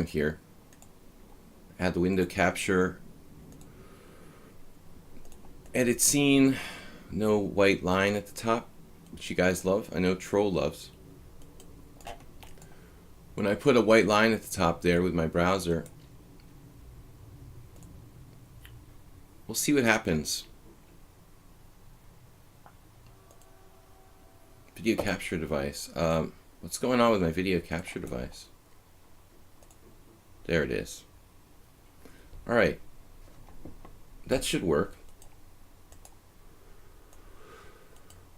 happened here. I had the window capture. Edit scene. No white line at the top, which you guys love. I know Troll loves. When I put a white line at the top there with my browser, we'll see what happens. Video capture device. What's going on with my video capture device? There it is. Alright. That should work.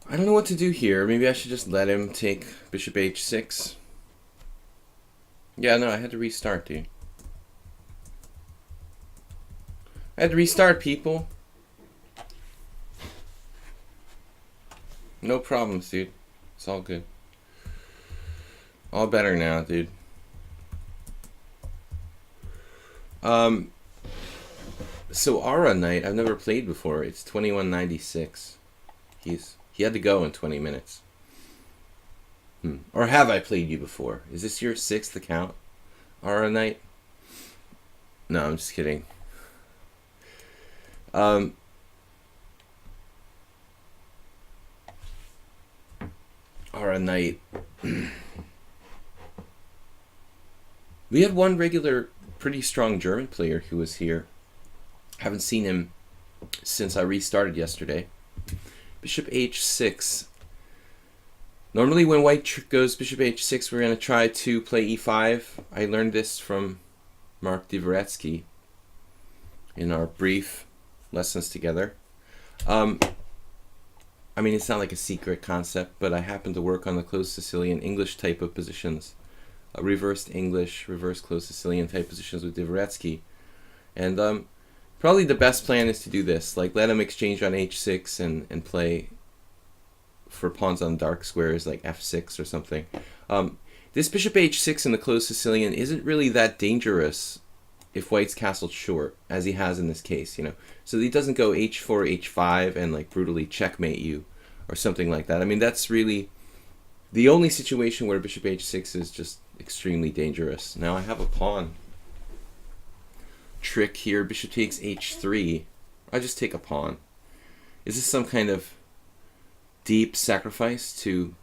I don't know what to do here. Maybe I should just let him take bishop h6. Yeah, no, I had to restart, dude. I had to restart, people. No problems, dude. It's all good. All better now, dude. So Aura Knight, I've never played before. It's 2196. He had to go in 20 minutes. Or have I played you before? Is this your 6th account, Aura Knight? No, I'm just kidding. Aura Knight. We had one regular, pretty strong German player who was here. Haven't seen him since I restarted yesterday. Bishop h6. Normally when white goes bishop h6, we're going to try to play e5. I learned this from Mark Dvoretsky in our brief lessons together. I mean, it's not like a secret concept, but I happen to work on the closed Sicilian English type of positions. Reversed English, reversed closed Sicilian type positions with Dvoretsky. And probably the best plan is to do this. Like, let him exchange on h6 and play for pawns on dark squares like f6 or something. This bishop h6 in the closed Sicilian isn't really that dangerous if white's castled short, as he has in this case, you know. So he doesn't go h4, h5 and like brutally checkmate you or something like that. I mean, that's really the only situation where bishop h6 is just extremely dangerous. Now I have a pawn trick here. Bishop takes h3. I just take a pawn. Is this some kind of deep sacrifice to...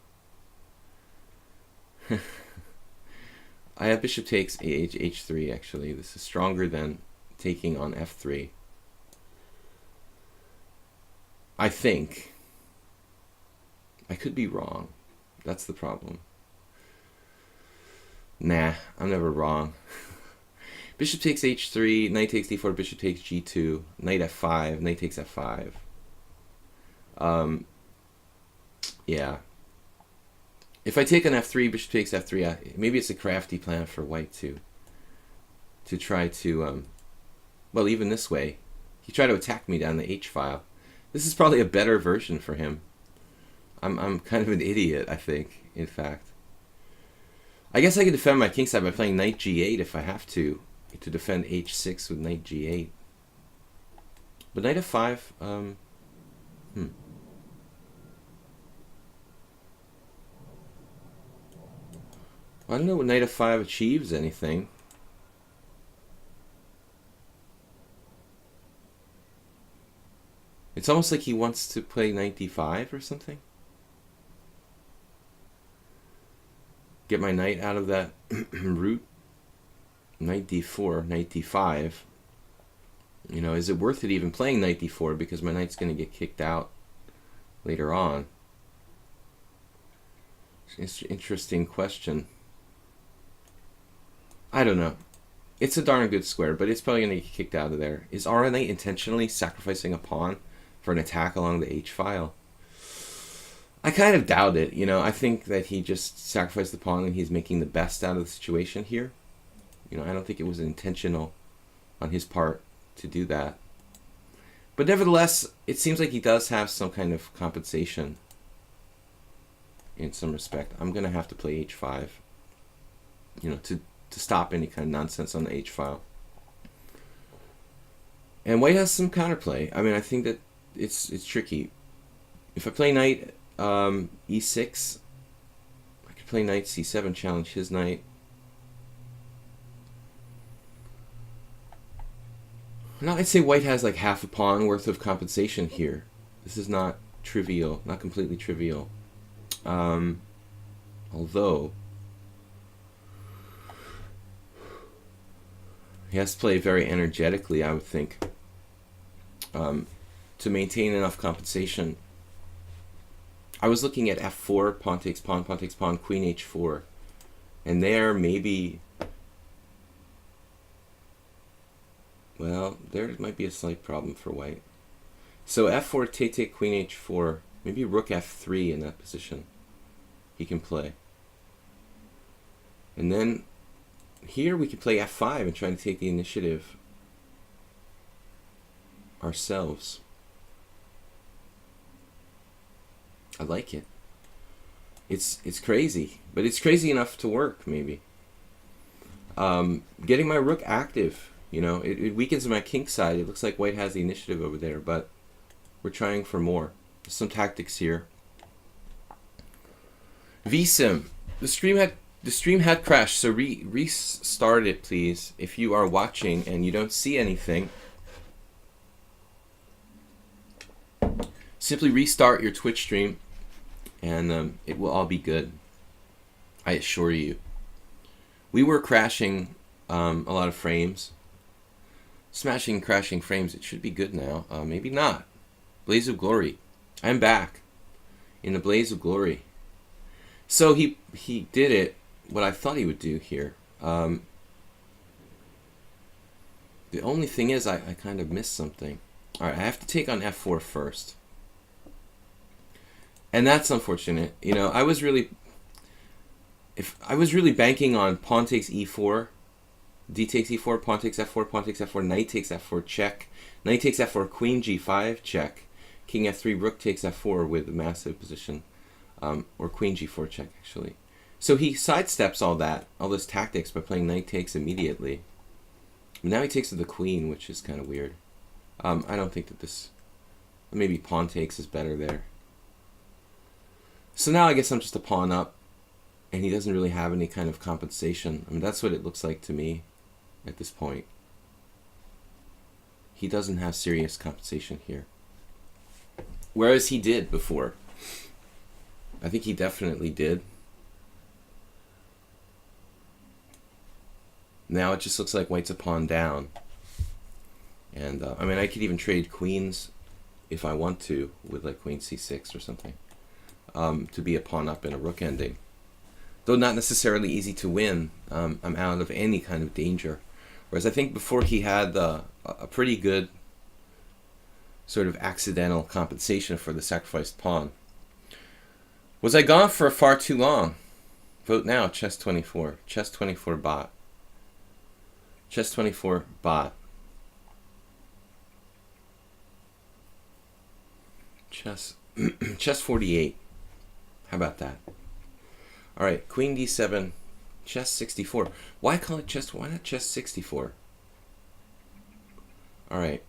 I have bishop takes h3 actually. This is stronger than taking on f3. I think. I could be wrong. That's the problem. Nah, I'm never wrong. Bishop takes h3, knight takes d4, bishop takes g2, knight f5, knight takes f5. Yeah. If I take on f3, bishop takes f3, maybe it's a crafty plan for white to try to, well, even this way, he tried to attack me down the h-file. This is probably a better version for him. I'm kind of an idiot, I think, in fact. I guess I could defend my kingside by playing knight g8 if I have to defend h6 with knight g8. But knight f5, I don't know what knight f5 achieves anything. It's almost like he wants to play knight d5 or something. Get my knight out of that route. Knight d4, knight d5. You know, is it worth it even playing knight d4 because my knight's going to get kicked out later on? It's an interesting question. I don't know. It's a darn good square, but it's probably going to get kicked out of there. Is Aura Knight intentionally sacrificing a pawn for an attack along the h-file? I kind of doubt it, you know. I think that he just sacrificed the pawn and he's making the best out of the situation here. You know, I don't think it was intentional on his part to do that. But nevertheless, it seems like he does have some kind of compensation in some respect. I'm going to have to play h5, you know, to stop any kind of nonsense on the h-file. And white has some counterplay. I mean, I think that it's tricky. If I play knight e6, I could play knight c7, challenge his knight. Now I'd say white has like half a pawn worth of compensation here. This is not trivial, not completely trivial. Although he has to play very energetically, I would think, to maintain enough compensation. I was looking at f4, pawn takes pawn, queen h4. And there maybe, well, there might be a slight problem for white. So f4, take, queen h4, maybe rook f3 in that position he can play. And then here we can play f5 and try to take the initiative ourselves. I like it. It's crazy, but it's crazy enough to work, maybe. Getting my rook active, you know, it weakens my king side. It looks like white has the initiative over there, but we're trying for more. There's some tactics here. VSIM. The stream had crashed, so restart it, please. If you are watching and you don't see anything, simply restart your Twitch stream, and it will all be good. I assure you. We were crashing a lot of frames. Smashing and crashing frames. It should be good now. Maybe not. Blaze of Glory. I'm back in the Blaze of Glory. So he did it, what I thought he would do here. The only thing is I kind of missed something. Alright, I have to take on f4 first. And that's unfortunate. You know, I was really banking on pawn takes e4, d takes e4, pawn takes f4, knight takes f4, check. Knight takes f4, queen g5, check. King f3, rook takes f4 with a massive position. Or queen g4 check, actually. So he sidesteps all those tactics by playing knight takes immediately. But now he takes to the queen, which is kind of weird. I don't think that this... Maybe pawn takes is better there. So now I guess I'm just a pawn up, and he doesn't really have any kind of compensation. I mean, that's what it looks like to me at this point. He doesn't have serious compensation here. Whereas he did before. I think he definitely did. Now it just looks like white's a pawn down. And, I mean, I could even trade queens if I want to, with like queen c6 or something. To be a pawn up in a rook ending. Though not necessarily easy to win, I'm out of any kind of danger. Whereas I think before he had a pretty good sort of accidental compensation for the sacrificed pawn. Was I gone for far too long? Vote now, Chess24. Chess24 bot. Chess24 bot. Chess 48. How about that? All right, Queen D7, Chess 64. Why call it Chess? Why not Chess 64? All right,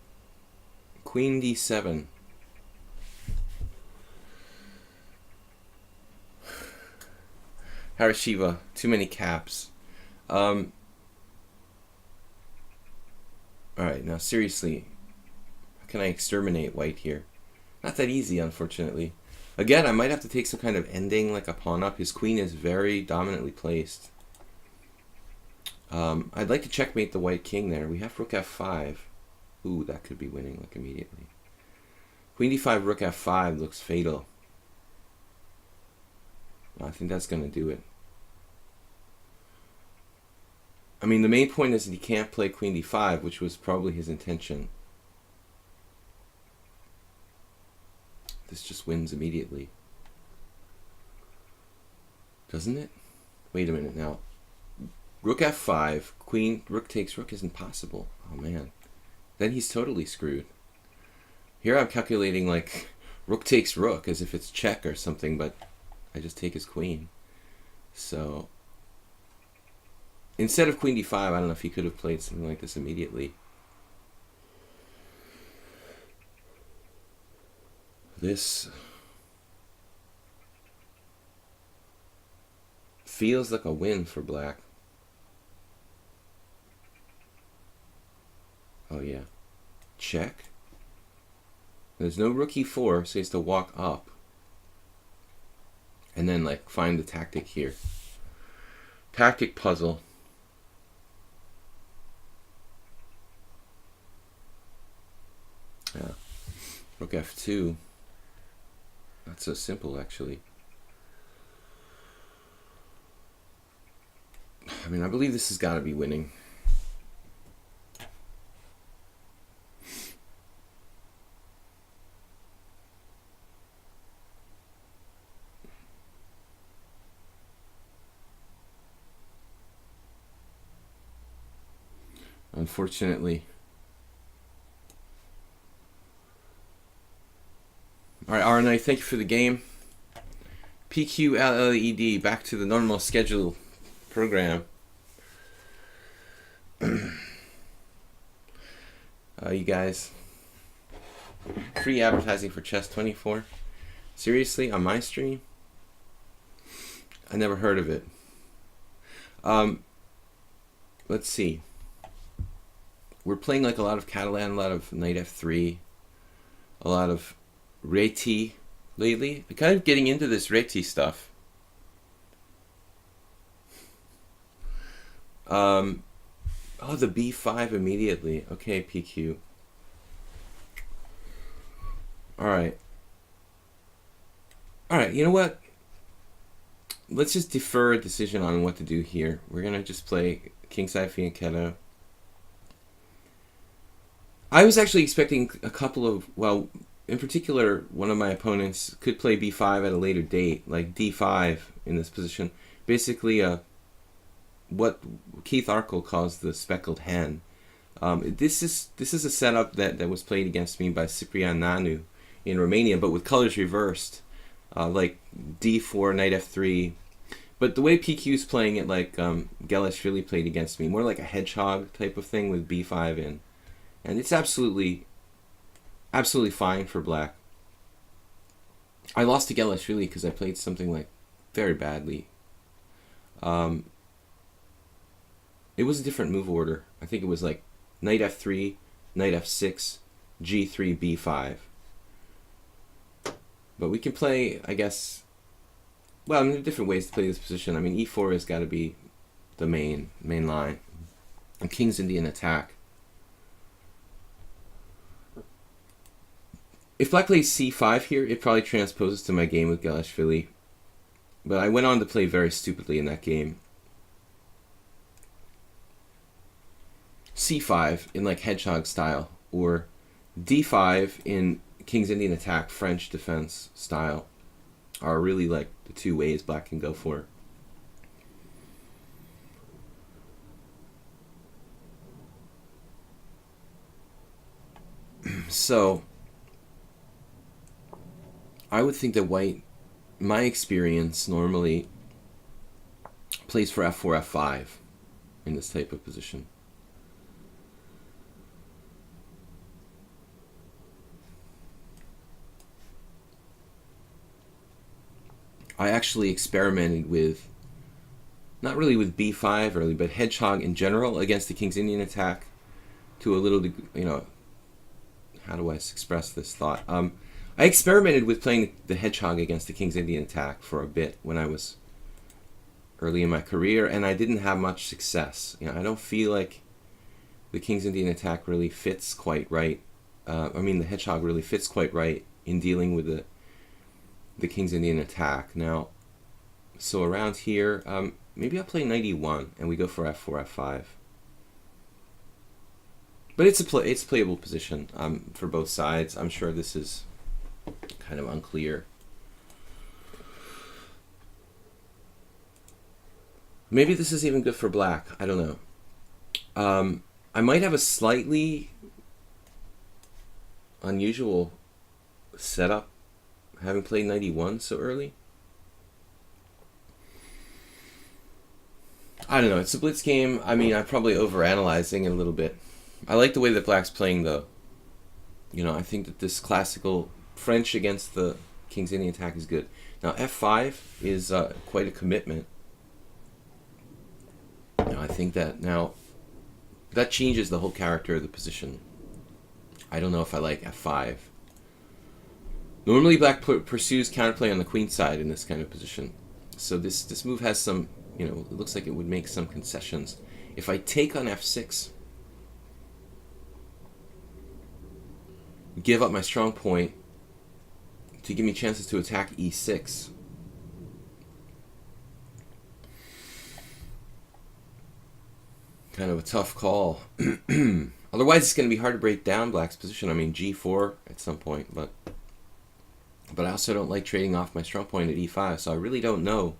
Queen D7. Harashiva, too many caps. All right, now seriously, how can I exterminate white here? Not that easy, unfortunately. Again, I might have to take some kind of ending, like a pawn up. His queen is very dominantly placed. I'd like to checkmate the white king there. We have rook f5. Ooh, that could be winning like immediately. Queen d5, rook f5 looks fatal. I think that's going to do it. I mean, the main point is that he can't play queen d5, which was probably his intention. This just wins immediately. Doesn't it? Wait a minute now. Rook f5, queen, rook takes rook is impossible. Oh man. Then he's totally screwed. Here I'm calculating like rook takes rook as if it's check or something, but I just take his queen. So instead of queen d5, I don't know if he could have played something like this immediately. This feels like a win for black. Oh yeah. check. There's no rook e4, so he has to walk up. And then, like, find the tactic here. Tactic puzzle. Yeah. Rook f2. Not so simple, actually. I mean, I believe this has got to be winning. Unfortunately. All right, RNA, thank you for the game. PQLLED, back to the normal schedule program. You guys. Free advertising for Chess24. Seriously, on my stream? I never heard of it. Let's see. We're playing like a lot of Catalan, a lot of knight f3, a lot of reti lately. I'm kind of getting into this reti stuff. Oh, the b5 immediately. Okay, PQ. Alright. Alright, you know what? Let's just defer a decision on what to do here. We're going to just play kingside fianchetto. I was actually expecting a couple of, well, in particular, one of my opponents could play b5 at a later date, like d5 in this position. Basically, what Keith Arkell calls the speckled hen. This is a setup that was played against me by Ciprian Nanu in Romania, but with colors reversed, like d4, knight f3. But the way PQ's playing it, like Gelashvili played against me, more like a hedgehog type of thing with b5 in. And it's absolutely fine for black. I lost to Gelashvili because I played something like very badly. It was a different move order. I think it was like knight f3, knight f6, g3, b5. But we can play, I guess, well, I mean, there are different ways to play this position. I mean, e4 has got to be the main line. And King's Indian attack. If black plays c5 here, it probably transposes to my game with Gelashvili. But I went on to play very stupidly in that game. c5 in like hedgehog style, or d5 in King's Indian attack, French defense style, are really like the two ways black can go for. So I would think that white, my experience, normally plays for f4, f5 in this type of position. I actually experimented with, not really with b5 early, but hedgehog in general against the King's Indian attack to a little degree, you know, how do I express this thought? I experimented with playing the hedgehog against the King's Indian attack for a bit when I was early in my career, and I didn't have much success. You know, I don't feel like the King's Indian attack really fits quite right. The hedgehog really fits quite right in dealing with the King's Indian attack. Now, so around here, maybe I'll play knight e1 and we go for f4, f5. But it's a playable position for both sides. I'm sure this is kind of unclear. Maybe this is even good for black. I don't know. I might have a slightly unusual setup, having played knight e1 so early. I don't know. It's a blitz game. I mean, I'm probably overanalyzing it a little bit. I like the way that black's playing, though. You know, I think that this classical French against the King's Indian attack is good. Now, f5 is quite a commitment. Now, I think that now that changes the whole character of the position. I don't know if I like f5. Normally black pursues counterplay on the queen side in this kind of position. So this move has some, you know, it looks like it would make some concessions. If I take on f6, give up my strong point to give me chances to attack e6. Kind of a tough call. Otherwise, it's going to be hard to break down black's position. I mean, g4 at some point, but I also don't like trading off my strong point at e5, so I really don't know.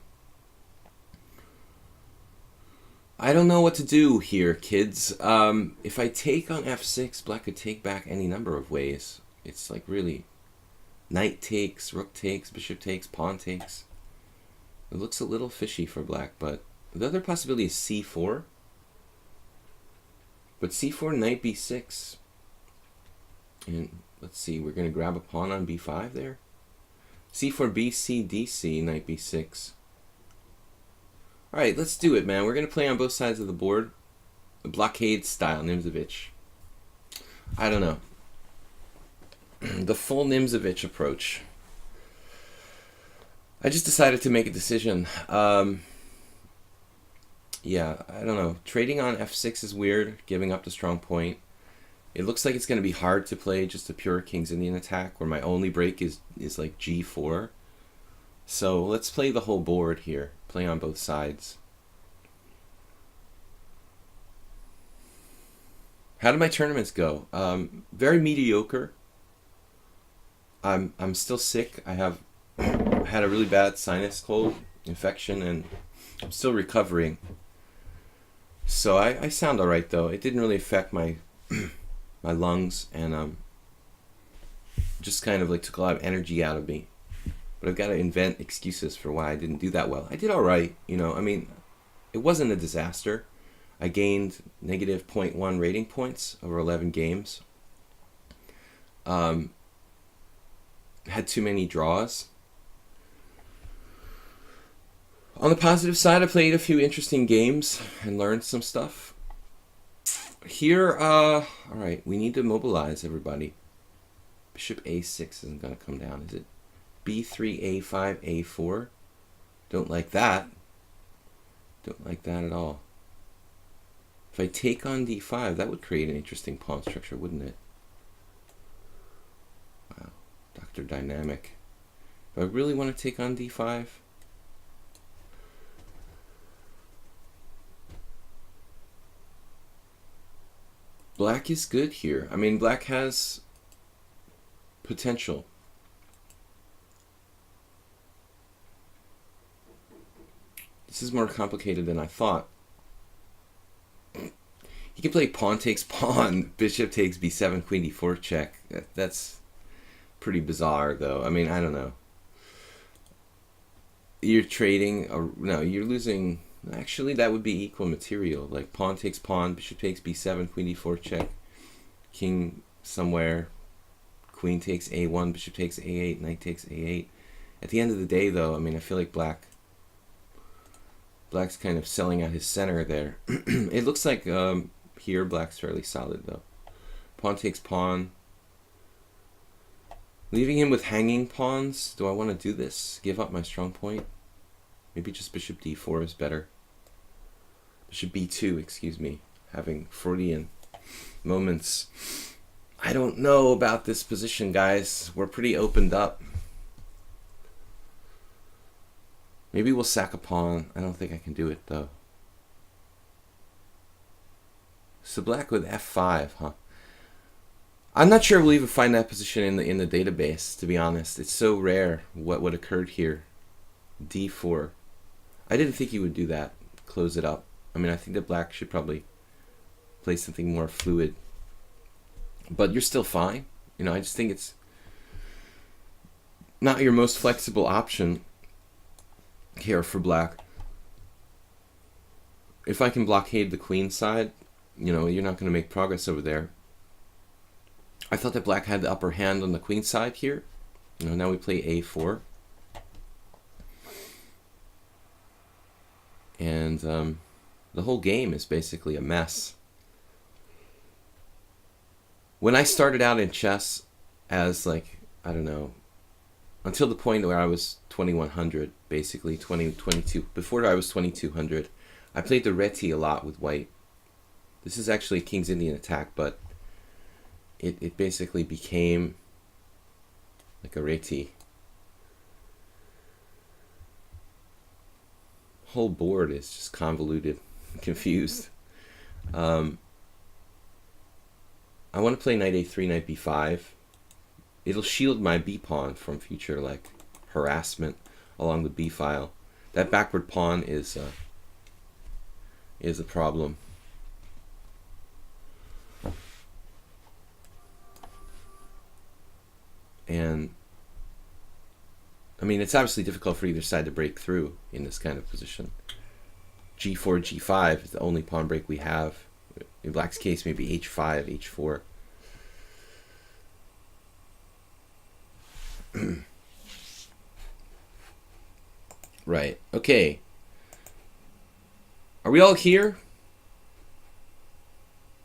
I don't know what to do here, kids. If I take on f6, black could take back any number of ways. It's like really knight takes, rook takes, bishop takes, pawn takes. It looks a little fishy for black, but the other possibility is c4. But c4, knight b6. And let's see, we're going to grab a pawn on b5 there. c4, bc, dc, knight b6. Alright, let's do it, man. We're going to play on both sides of the board. The blockade style, Nimzovich. I don't know. The full Nimzovich approach. I just decided to make a decision. Yeah, I don't know. Trading on f6 is weird, giving up the strong point. It looks like it's going to be hard to play just a pure King's Indian attack, where my only break is like g4. So let's play the whole board here. Play on both sides. How did my tournaments go? Very mediocre. I'm still sick. I have had a really bad sinus cold infection, and I'm still recovering. So I sound all right, though. It didn't really affect my my lungs, and just kind of like took a lot of energy out of me. But I've got to invent excuses for why I didn't do that well. I did all right, you know. I mean, it wasn't a disaster. I gained negative 0.1 rating points over 11 games. Had too many draws. On the positive side, I played a few interesting games and learned some stuff. Here, all right, we need to mobilize everybody. Bishop a6 isn't going to come down, is it? b3, a5, a4. Don't like that. Don't like that at all. If I take on d5, that would create an interesting pawn structure, wouldn't it? Wow, Dr. Dynamic. Do I really want to take on d5? Black is good here. I mean, black has potential. This is more complicated than I thought. He can play pawn takes pawn, bishop takes b7, queen d4 check. That's pretty bizarre, though. I mean, I don't know. You're trading, no, you're losing. Actually, that would be equal material. Like pawn takes pawn, bishop takes b7, queen d4 check, king somewhere, queen takes a1, bishop takes a8, knight takes a8. At the end of the day, though, I mean, I feel like black's kind of selling out his center there. It looks like here black's fairly solid, though. Pawn takes pawn. Leaving him with hanging pawns. Do I want to do this? Give up my strong point? Maybe just bishop d4 is better. Bishop b2, excuse me. Having Freudian moments. I don't know about this position, guys. We're pretty opened up. Maybe we'll sack a pawn. I don't think I can do it, though. So black with f5, huh? I'm not sure we'll even find that position in the database, to be honest. It's so rare what occurred here. d4. I didn't think he would do that. Close it up. I mean, I think that black should probably play something more fluid. But you're still fine. You know, I just think it's not your most flexible option here for black. If I can blockade the queen side, you know, you're not going to make progress over there. I thought that black had the upper hand on the queen side here. You know, now we play a4. And the whole game is basically a mess. When I started out in chess as like, I don't know, until the point where I was 2100, basically 22. Before I was 2200, I played the reti a lot with white. This is actually a King's Indian attack, but it basically became like a reti. Whole board is just convoluted, confused. I want to play knight a3, knight b5. It'll shield my b pawn from future like harassment along the b file. That backward pawn is a problem. And I mean, it's obviously difficult for either side to break through in this kind of position. g4, g5 is the only pawn break we have. In black's case, maybe h5, h4. Right. Okay. Are we all here?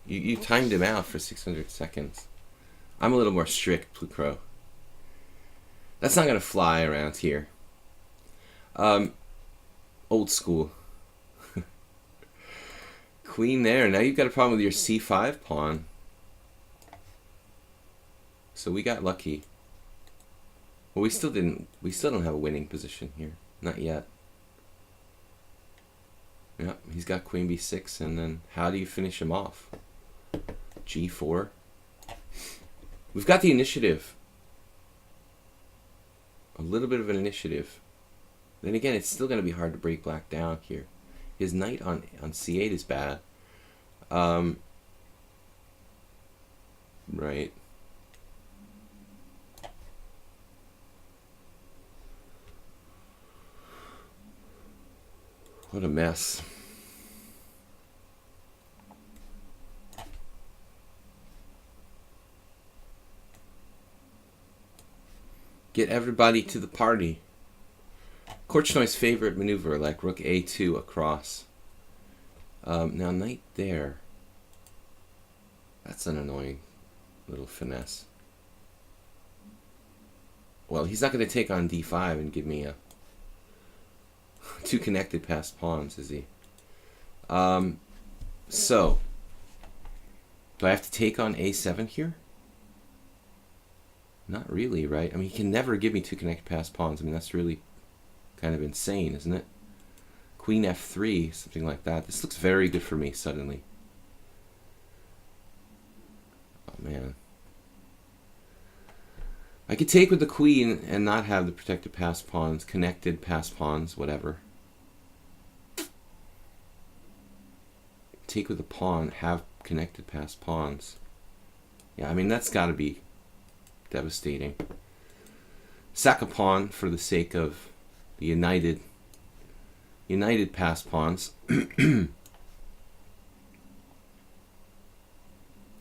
You timed him out for 600 seconds. I'm a little more strict, Blue Crow. That's not going to fly around here. Old school. Queen there. Now you've got a problem with your c5 pawn. So we got lucky. Well, we still don't have a winning position here. Not yet. Yep, he's got queen b6, and then how do you finish him off? g4. We've got the initiative. A little bit of an initiative. Then again, it's still going to be hard to break black down here. His knight on c8 is bad. Right. What a mess. Get everybody to the party. Korchnoy's favorite maneuver, like rook a2 across. Now knight there. That's an annoying little finesse. Well, he's not going to take on d5 and give me a two connected passed pawns, is he? So, do I have to take on a7 here? Not really, right? I mean, he can never give me two connected passed pawns. I mean, that's really kind of insane, isn't it? Queen f3, something like that. This looks very good for me suddenly. Oh, man. I could take with the queen and not have the protected passed pawns, connected passed pawns, whatever. Take with the pawn, have connected passed pawns. Yeah, I mean, that's got to be devastating. Sack a pawn for the sake of the united passed pawns. I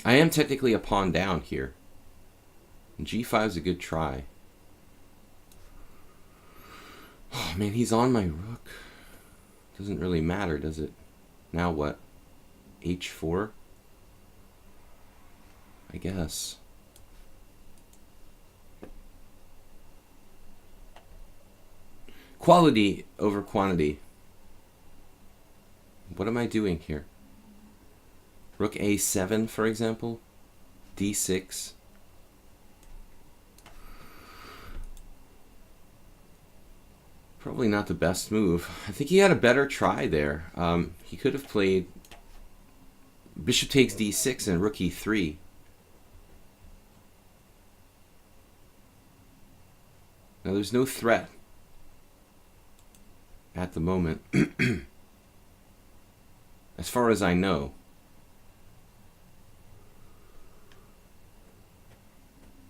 am technically a pawn down here. G5 is a good try. Oh man, he's on my rook. Doesn't really matter, does it? Now what? H4? I guess. Quality over quantity. What am I doing here? Rook a7, for example. d6. Probably not the best move. I think he had a better try there. He could have played bishop takes d6 and rook e3. Now there's no threat at the moment, as far as I know.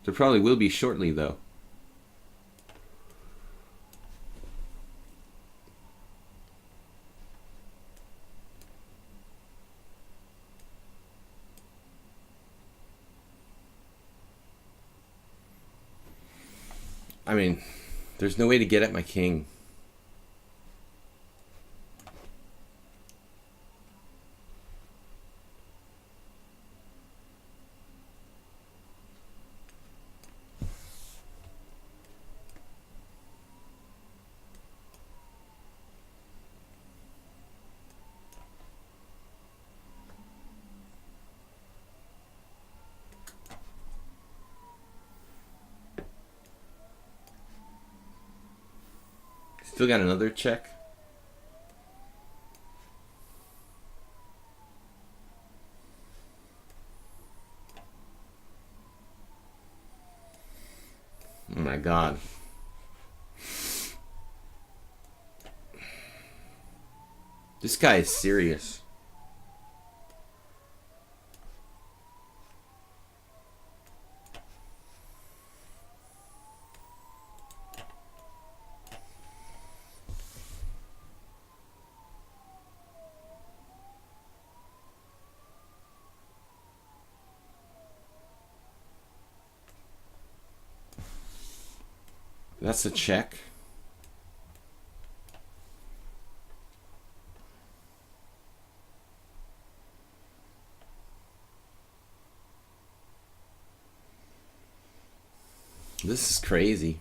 There probably will be shortly, though. I mean, there's no way to get at my king. Still got another check. Oh my god. This guy is serious. That's a check. This is crazy.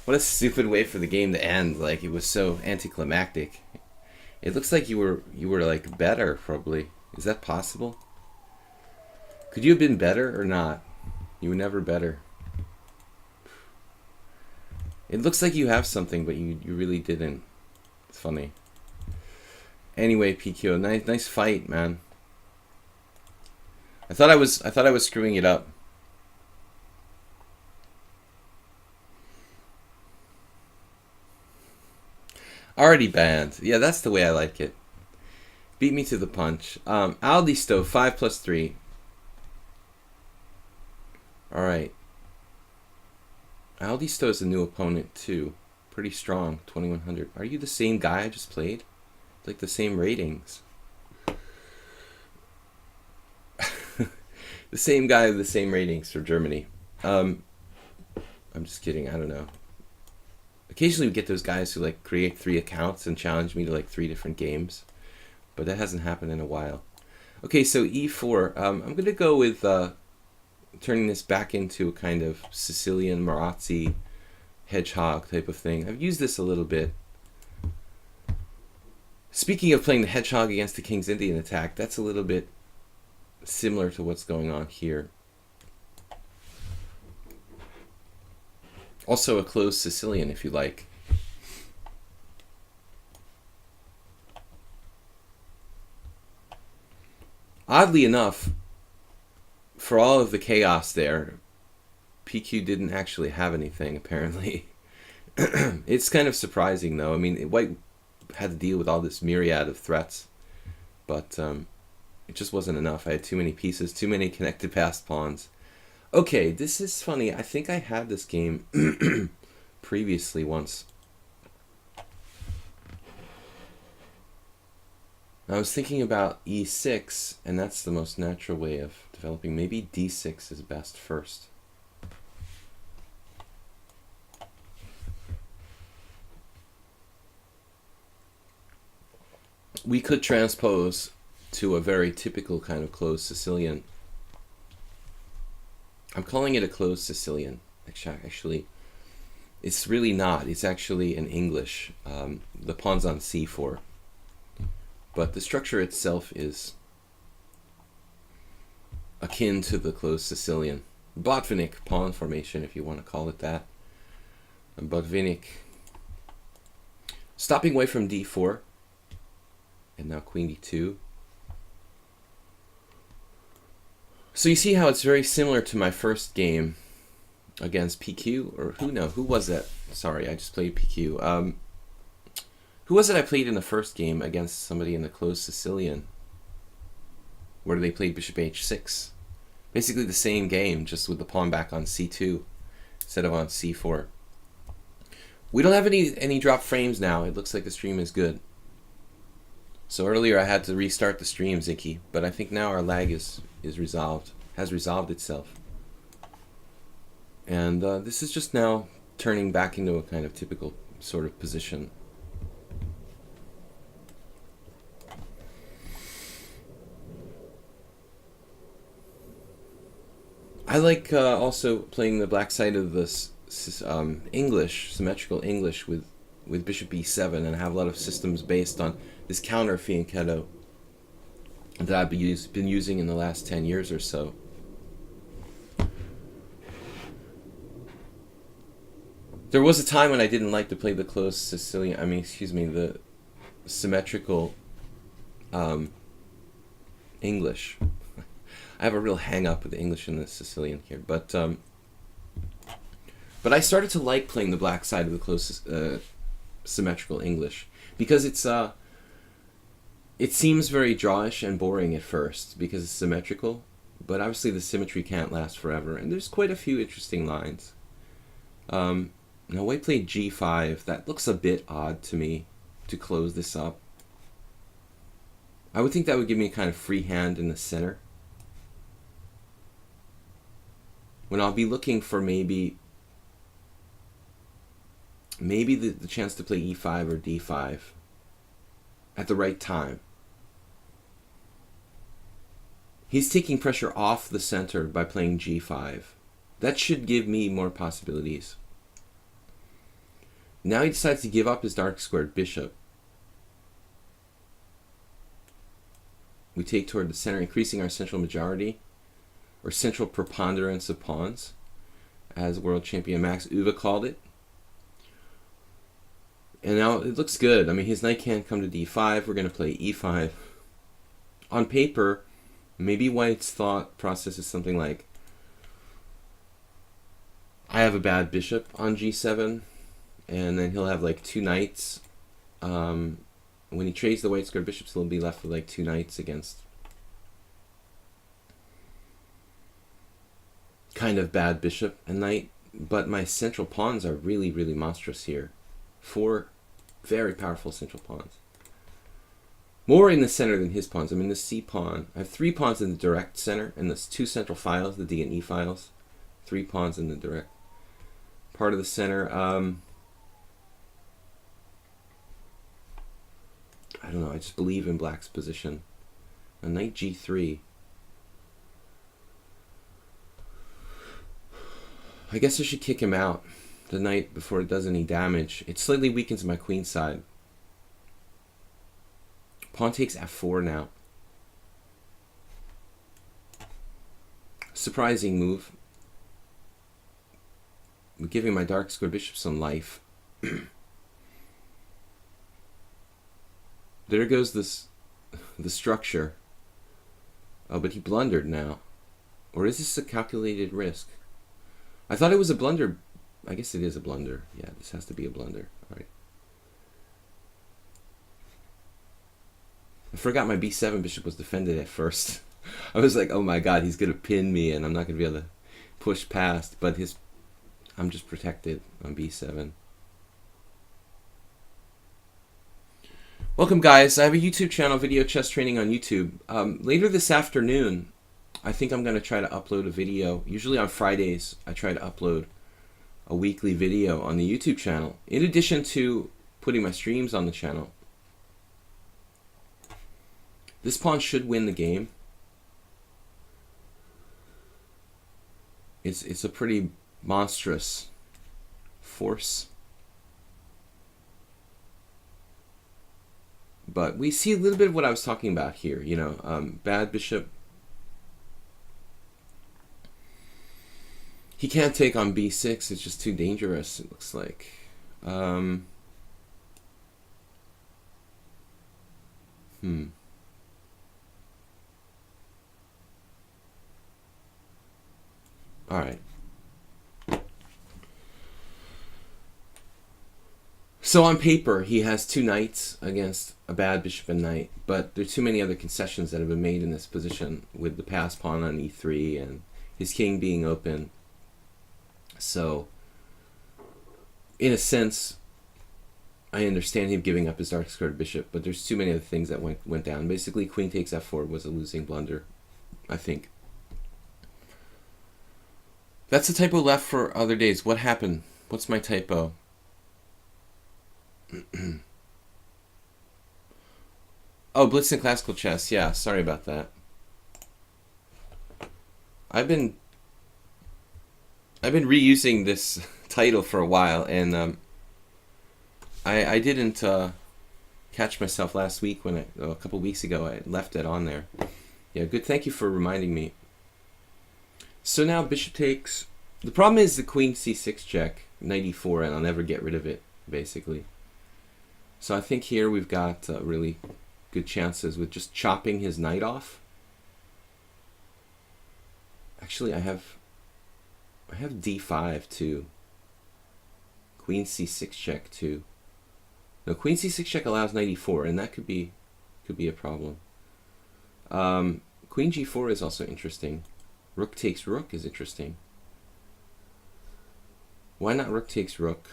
What a stupid way for the game to end. Like, it was so anticlimactic. It looks like you were like better, probably. Is that possible? Could you have been better or not? You were never better. It looks like you have something, but you really didn't. It's funny. Anyway, PQ, nice fight, man. I thought I was screwing it up. Already banned. Yeah, that's the way I like it. Beat me to the punch. Aldi Stove 5+3. All right. Aldi Stove's a new opponent too. Pretty strong. 2100. Are you the same guy I just played? Like the same ratings. The same guy with the same ratings for Germany. I'm just kidding. I don't know. Occasionally we get those guys who like create 3 accounts and challenge me to like 3 different games, but that hasn't happened in a while. Okay, so e4. I'm going to go with turning this back into a kind of Sicilian Marazzi hedgehog type of thing. I've used this a little bit. Speaking of playing the hedgehog against the King's Indian attack, that's a little bit similar to what's going on here. Also a closed Sicilian, if you like. Oddly enough, for all of the chaos there, PQ didn't actually have anything, apparently. It's kind of surprising, though. I mean, White had to deal with all this myriad of threats, but it just wasn't enough. I had too many pieces, too many connected passed pawns. Okay, this is funny. I think I had this game previously once. I was thinking about e6, and that's the most natural way of developing. Maybe d6 is best first. We could transpose to a very typical kind of closed Sicilian. I'm calling it a closed Sicilian. Actually, it's really not. It's actually an English. The pawn's on c4. But the structure itself is akin to the closed Sicilian. Botvinnik pawn formation, if you want to call it that. And Botvinnik stopping away from d4. And now queen d2. So you see how it's very similar to my first game against PQ, or who was that? Sorry, I just played PQ. Who was it I played in the first game against somebody in the closed Sicilian, where they played bishop h6? Basically the same game, just with the pawn back on c2 instead of on c4. We don't have any drop frames now. It looks like the stream is good. So earlier I had to restart the stream, Zinky, but I think now our lag is resolved, has resolved itself. And this is just now turning back into a kind of typical sort of position. I like also playing the black side of this English, symmetrical English with bishop e7, and I have a lot of systems based on this counter fianchetto that I've been using in the last 10 years or so. There was a time when I didn't like to play the closed Sicilian, the symmetrical English. I have a real hang up with the English and the Sicilian here, but I started to like playing the black side of the closed symmetrical English because it seems very drawish and boring at first because it's symmetrical, but obviously the symmetry can't last forever, and there's quite a few interesting lines. Now white played g5. That looks a bit odd to me to close this up. I would think that would give me a kind of free hand in the center, when I'll be looking for maybe the chance to play e5 or d5 at the right time. He's taking pressure off the center by playing g5. That should give me more possibilities. Now he decides to give up his dark squared bishop. We take toward the center, increasing our central majority, or central preponderance of pawns, as world champion Max Uwe called it. And now it looks good. I mean, his knight can't come to d5. We're going to play e5. On paper, maybe white's thought process is something like, I have a bad bishop on g7, and then he'll have like two knights. When he trades the white squared bishops, he'll be left with like two knights against kind of bad bishop and knight. But my central pawns are really, really monstrous here. 4 very powerful central pawns. More in the center than his pawns. I mean, the c pawn. I have 3 pawns in the direct center, and the 2 central files, the d and e files. 3 pawns in the direct part of the center. I don't know, I just believe in black's position. A knight g3. I guess I should kick him out the knight before it does any damage. It slightly weakens my queen side. Pawn takes f4 now. Surprising move. I'm giving my dark squared bishop some life. There goes the structure. Oh, but he blundered now. Or is this a calculated risk? I thought it was a blunder. I guess it is a blunder. Yeah, this has to be a blunder. All right. I forgot my b7 bishop was defended at first. I was like, oh my god, he's going to pin me and I'm not going to be able to push past. But I'm just protected on b7. Welcome guys, I have a YouTube channel, Video Chess Training on YouTube. Later this afternoon, I think I'm going to try to upload a video. Usually on Fridays, I try to upload a weekly video on the YouTube channel, in addition to putting my streams on the channel. This pawn should win the game. It's a pretty monstrous force. But we see a little bit of what I was talking about here, you know, bad bishop. He can't take on b6, it's just too dangerous, it looks like. Alright. So on paper, he has 2 knights against a bad bishop and knight, but there are too many other concessions that have been made in this position, with the pass pawn on e3 and his king being open. So, in a sense, I understand him giving up his dark squared bishop, but there's too many other things that went down. Basically, queen takes f4 was a losing blunder, I think. That's the typo left for other days. What happened? What's my typo? Oh, blitz in classical chess. Yeah, sorry about that. I've been reusing this title for a while, and I didn't catch myself last week when a couple weeks ago I left it on there. Yeah, good. Thank you for reminding me. So now bishop takes. The problem is the queen c6 check. knight e4 and I'll never get rid of it, basically. So I think here we've got really good chances with just chopping his knight off. Actually, I have d5 too. Queen c6 check too. No, queen c6 check allows knight e4, and that could be a problem. Queen g4 is also interesting. Rook takes rook is interesting. Why not rook takes rook?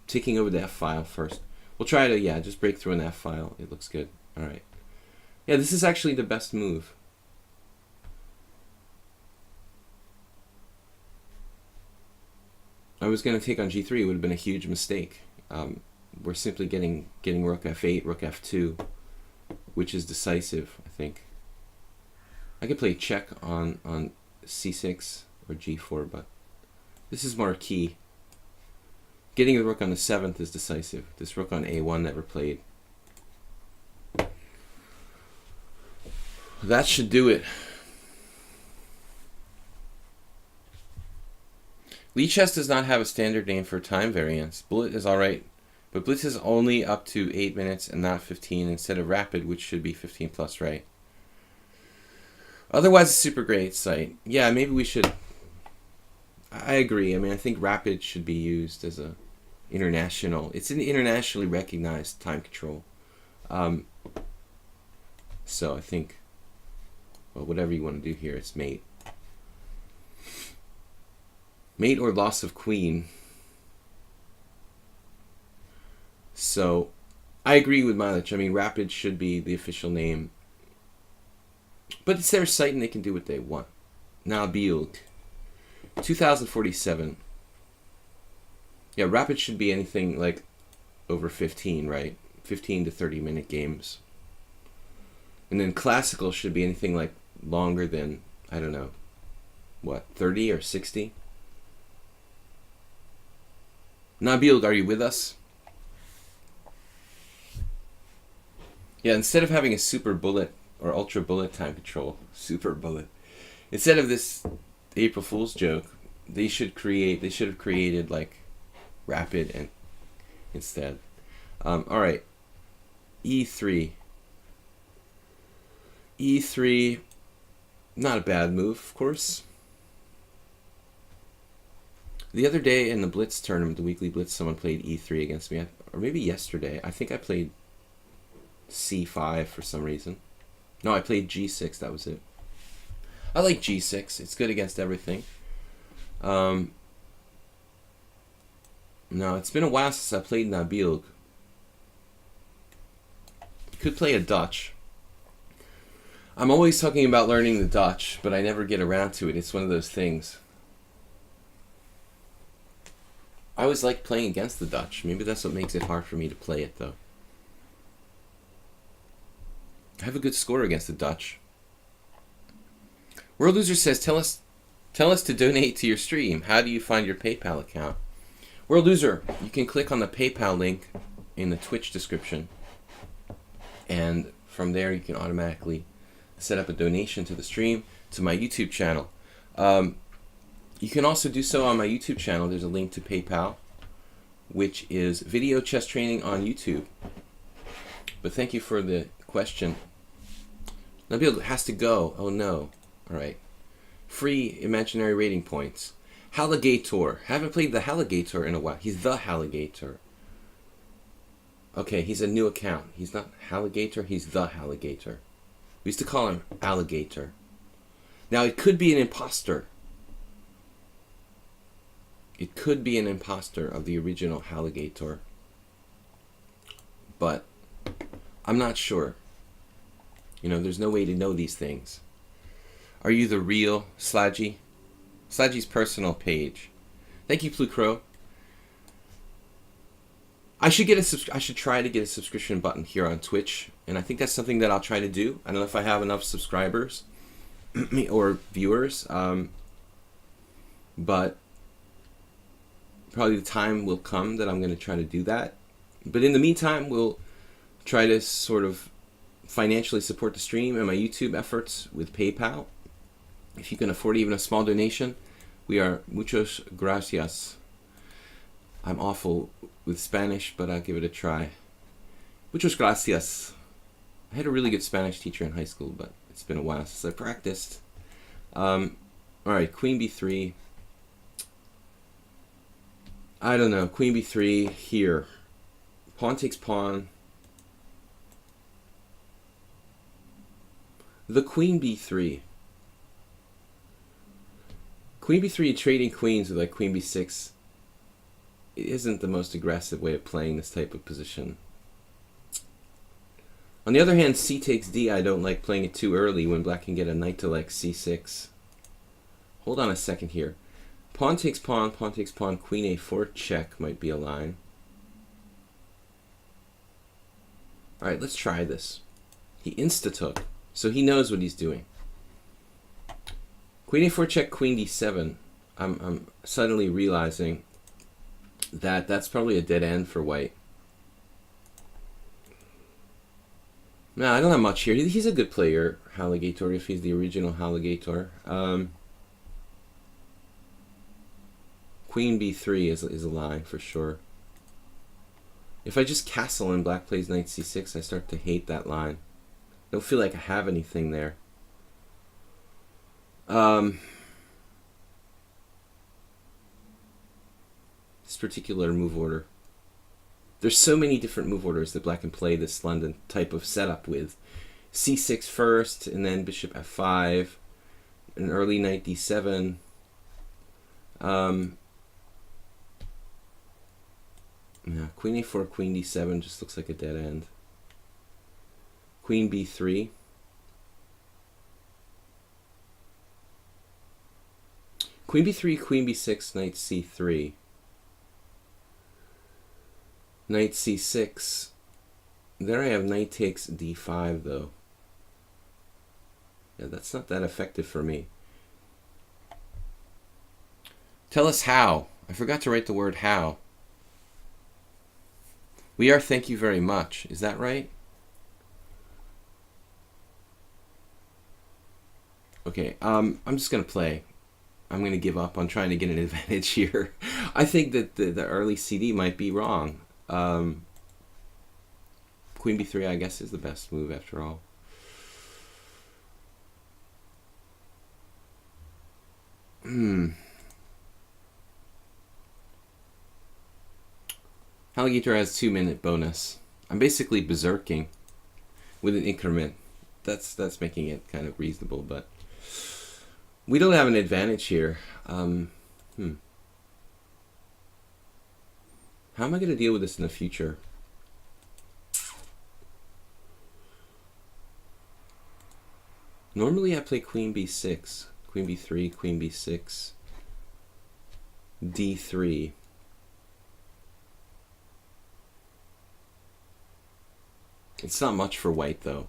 Taking over the f file first. We'll try to, yeah, just break through an f file. It looks good. All right. Yeah, this is actually the best move. I was going to take on g3. It would have been a huge mistake. We're simply getting rook f8, rook f2, which is decisive, I think. I could play check on c6 or g4, but this is more key. Getting the rook on the 7th is decisive. This rook on a1 never played. That should do it. Lichess does not have a standard name for time variance. Blitz is alright, but Blitz is only up to 8 minutes and not 15 instead of Rapid, which should be 15 plus, right? Otherwise, a super great site. Yeah, maybe we should. I agree. I mean, I think Rapid should be used as a international. It's an internationally recognized time control. So I think, well, whatever you want to do here, it's mate. Mate or loss of queen. So I agree with Mileage. I mean, Rapid should be the official name. But it's their site and they can do what they want. Now, Bielg. 2047. Yeah, Rapid should be anything like over 15, right? 15 to 30 minute games. And then Classical should be anything like longer than, I don't know, what, 30 or 60? Nabil, are you with us? Yeah, instead of having a super bullet or ultra bullet time control, super bullet, instead of this April Fool's joke, they should have created like Rapid and instead. All right, e3. E3, not a bad move, of course. The other day in the Blitz tournament, the weekly Blitz, someone played e3 against me, or maybe yesterday. I think I played c5 for some reason. No, I played g6, that was it. I like g6, it's good against everything. No, it's been a while since I played Nabil. Could play a Dutch. I'm always talking about learning the Dutch, but I never get around to it. It's one of those things. I always like playing against the Dutch. Maybe that's what makes it hard for me to play it, though. I have a good score against the Dutch. World Loser says, tell us to donate to your stream. How do you find your PayPal account? World Loser, you can click on the PayPal link in the Twitch description. And from there, you can automatically set up a donation to the stream, to my YouTube channel. You can also do so on my YouTube channel. There's a link to PayPal, which is Video Chess Training on YouTube. But thank you for the question. Nabil has to go. Oh no. All right. Free imaginary rating points. Halligator. Haven't played the Halligator in a while. He's the Halligator. Okay, he's a new account. He's not Halligator, he's the Halligator. We used to call him Alligator. Now, it could be an imposter. It could be an imposter of the original Halligator. But I'm not sure. You know, there's no way to know these things. Are you the real Sludgy? Sludgy's personal page. Thank you, Plucro. I should try to get a subscription button here on Twitch, and I think that's something that I'll try to do. I don't know if I have enough subscribers or viewers, but probably the time will come that I'm going to try to do that. But in the meantime, we'll try to sort of financially support the stream and my YouTube efforts with PayPal. If you can afford even a small donation, We are muchos gracias. I'm awful with Spanish, but I'll give it a try. Muchos gracias. I had a really good Spanish teacher in high school, but it's been a while since I practiced. Alright, queen b3. I don't know. Queen b3 here. Pawn takes pawn. The queen b3. Queen b3 trading queens with like queen b6 isn't the most aggressive way of playing this type of position. On the other hand, c takes d, I don't like playing it too early when black can get a knight to like c6. Hold on a second here. Pawn takes pawn, queen a4 check might be a line. Alright, let's try this. He insta-took, so he knows what he's doing. Queen a4 check, queen d7. I'm suddenly realizing that that's probably a dead end for white. No, I don't have much here. He's a good player, Halligator, if he's the original Halligator. Queen b3 is a line for sure. If I just castle and black plays knight c6, I start to hate that line. I don't feel like I have anything there. This particular move order. There's so many different move orders that black can play this London type of setup with. c6 first, and then bishop f5, an early knight d7. Yeah, queen a4, queen d7 just looks like a dead end. Queen b3. Queen b3, queen b6, knight c3. Knight c6. There I have knight takes d5 though. Yeah, that's not that effective for me. Tell us how. I forgot to write the word how. We are thank you very much. Is that right? Okay, I'm just going to play. I'm going to give up on trying to get an advantage here. I think that the early CD might be wrong. Queen b3, I guess, is the best move after all. Alligator has 2-minute bonus. I'm basically berserking with an increment. That's making it kind of reasonable, but we don't have an advantage here. How am I going to deal with this in the future? Normally I play queen b6, queen b3, queen b6, d3. It's not much for white though.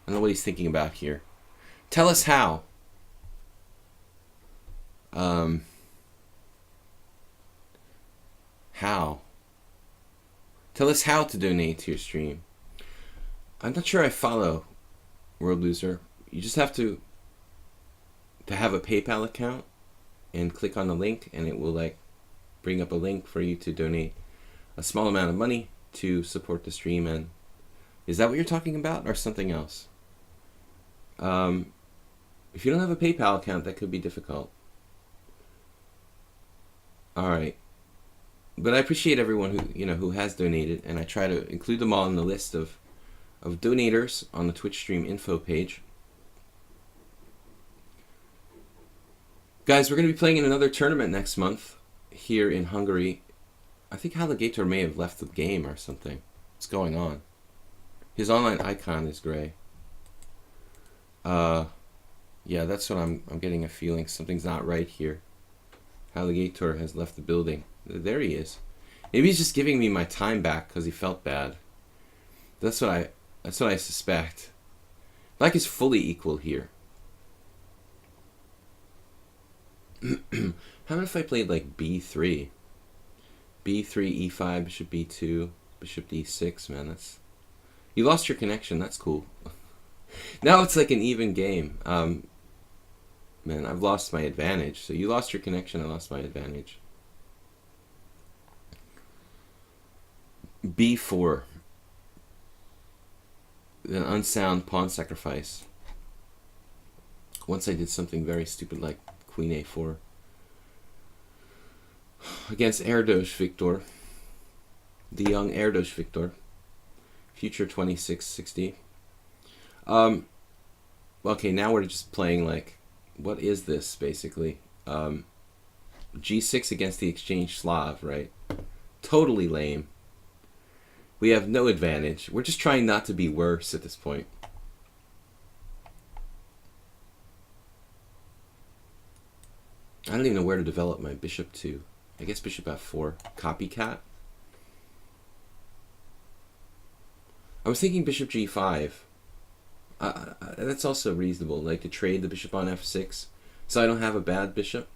I don't know what he's thinking about here. Tell us how. How? Tell us how to donate to your stream. I'm not sure I follow, World Loser. You just have to have a PayPal account and click on the link, and it will like bring up a link for you to donate a small amount of money to support the stream. And is that what you're talking about, or something else? If you don't have a PayPal account, that could be difficult. All right. But I appreciate everyone who has donated, and I try to include them all in the list of donators on the Twitch stream info page. Guys, we're going to be playing in another tournament next month here in Hungary. I think Halligator may have left the game or something. What's going on? His online icon is gray. Yeah, that's what I'm getting a feeling. Something's not right here. Halligator has left the building. There he is. Maybe he's just giving me my time back because he felt bad. That's what I suspect. Black is fully equal here. How about if I played like b3? b3, e5, bishop b2, bishop d6, man, that's... You lost your connection, that's cool. Now it's like an even game. Man, man, I've lost my advantage. So you lost your connection, I lost my advantage. B4. An unsound pawn sacrifice. Once I did something very stupid like queen a4. Against Erdos Victor. The young Erdos Victor. Future 2660. Okay, now we're just playing like, what is this basically? G6 against the exchange Slav, right? Totally lame. We have no advantage. We're just trying not to be worse at this point. I don't even know where to develop my bishop to. I guess bishop f4. Copycat. I was thinking bishop g5. That's also reasonable, like to trade the bishop on f6, so I don't have a bad bishop.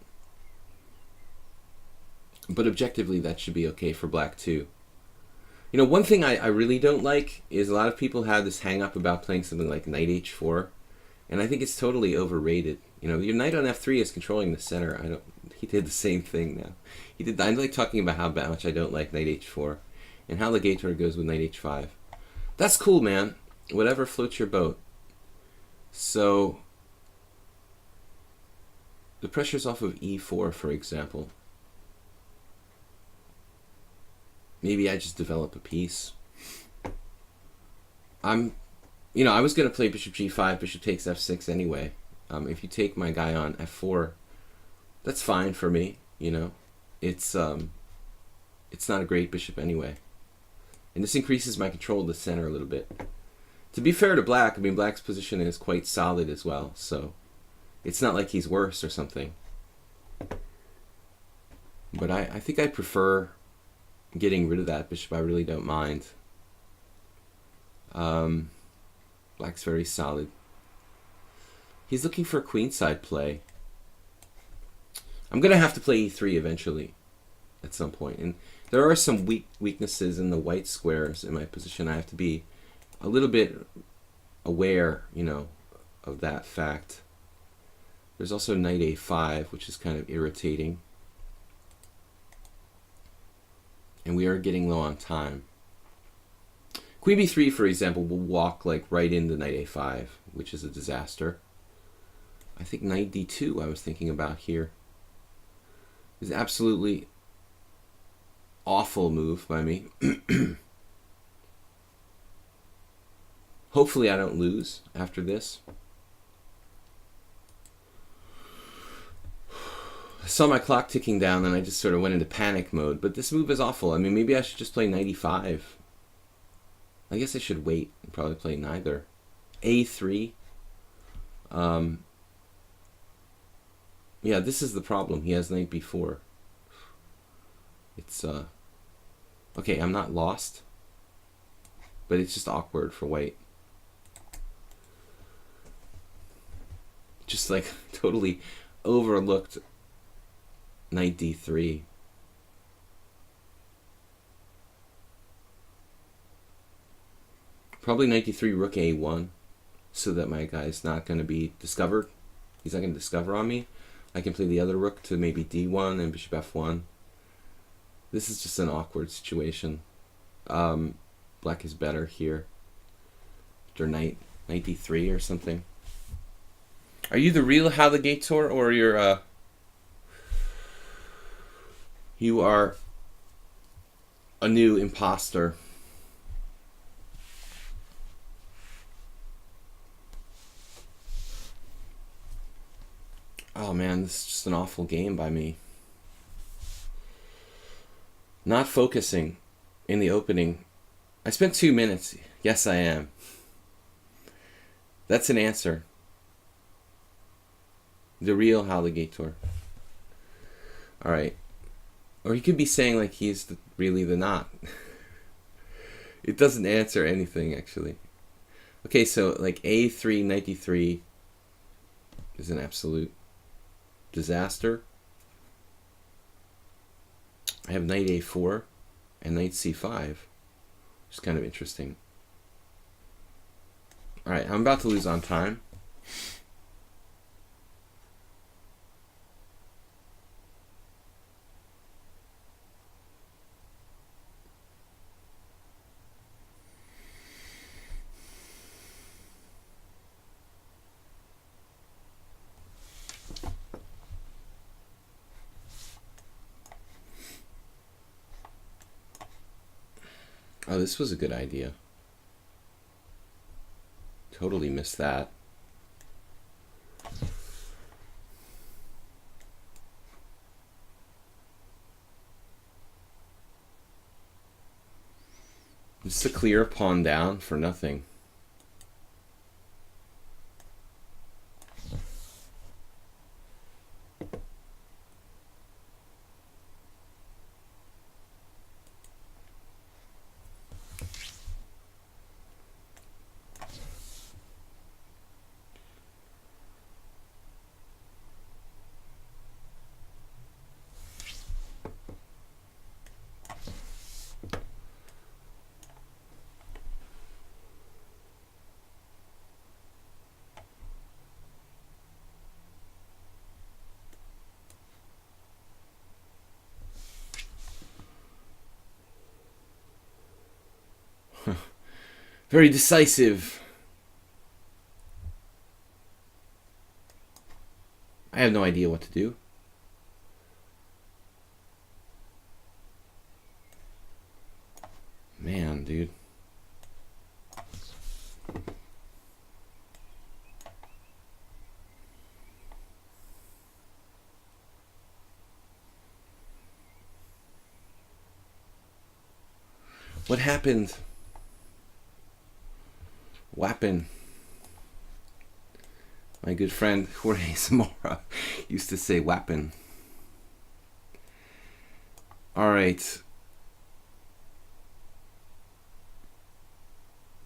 But objectively, that should be okay for black too. You know, one thing I really don't like is a lot of people have this hang up about playing something like knight h4, and I think it's totally overrated. You know, your knight on f3 is controlling the center. He did the same thing now. I like talking about how much I don't like knight h4, and how the Gator goes with knight h5. That's cool, man. Whatever floats your boat. So the pressure's off of e4, for example. Maybe I just develop a piece. I was going to play bishop g5, bishop takes f6 anyway. If you take my guy on f4, that's fine for me, you know. It's not a great bishop anyway. And this increases my control of the center a little bit. To be fair to black, I mean, black's position is quite solid as well, so it's not like he's worse or something. But I think I prefer getting rid of that bishop. I really don't mind. Black's very solid. He's looking for a queenside play. I'm going to have to play e3 eventually at some point. And there are some weaknesses in the white squares in my position. I have to be a little bit aware, you know, of that fact. There's also knight a5, which is kind of irritating. And we are getting low on time. Queen b3, for example, will walk like right into knight a5, which is a disaster. I think knight d2 I was thinking about here is absolutely awful move by me. Hopefully I don't lose after this. I saw my clock ticking down and I just sort of went into panic mode. But this move is awful. I mean, maybe I should just play knight e5. I guess I should wait and probably play neither. a3. Yeah, this is the problem. He has knight b4. It's, okay, I'm not lost. But it's just awkward for white. Just like totally overlooked knight d3. Probably knight d3, rook a1, so that my guy's not going to be discovered. He's not going to discover on me. I can play the other rook to maybe d1 and bishop f1. This is just an awkward situation. Black is better here. After knight d3 or something. Are you the real Halligator, or you're you are a new imposter? Oh man, this is just an awful game by me. Not focusing in the opening. I spent 2 minutes. Yes, I am. That's an answer. The real Halligator. Alright. Or he could be saying like he's really the not. It doesn't answer anything, actually. Okay, so like a3, knight d3 is an absolute disaster. I have knight a4 and knight c5, which is kind of interesting. Alright, I'm about to lose on time. Oh, this was a good idea. Totally missed that. Just a clear pawn down for nothing. Very decisive. I have no idea what to do. Man, dude. What happened? Wappin'. My good friend Jorge Zamora used to say wappin'. Alright.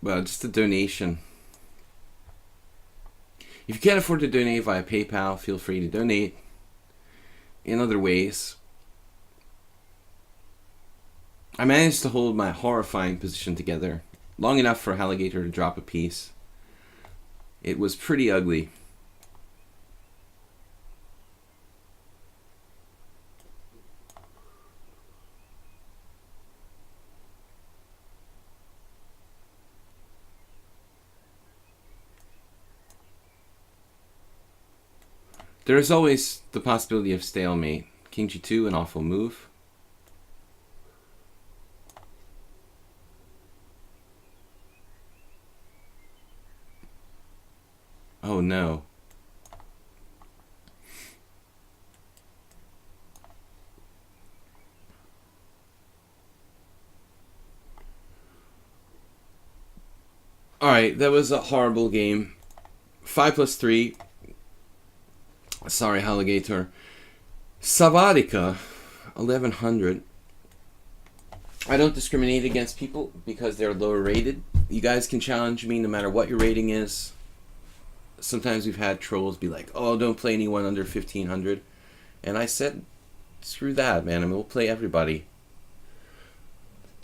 Well, just a donation. If you can't afford to donate via PayPal, feel free to donate in other ways. I managed to hold my horrifying position together long enough for Alligator to drop a piece. It was pretty ugly. There is always the possibility of stalemate. King g2, an awful move. Oh no. Alright, that was a horrible game. 5+3. Sorry, Alligator. Savadika, 1100. I don't discriminate against people because they're lower rated. You guys can challenge me no matter what your rating is. Sometimes we've had trolls be like, oh, don't play anyone under 1500. And I said, screw that, man. I mean, we'll play everybody.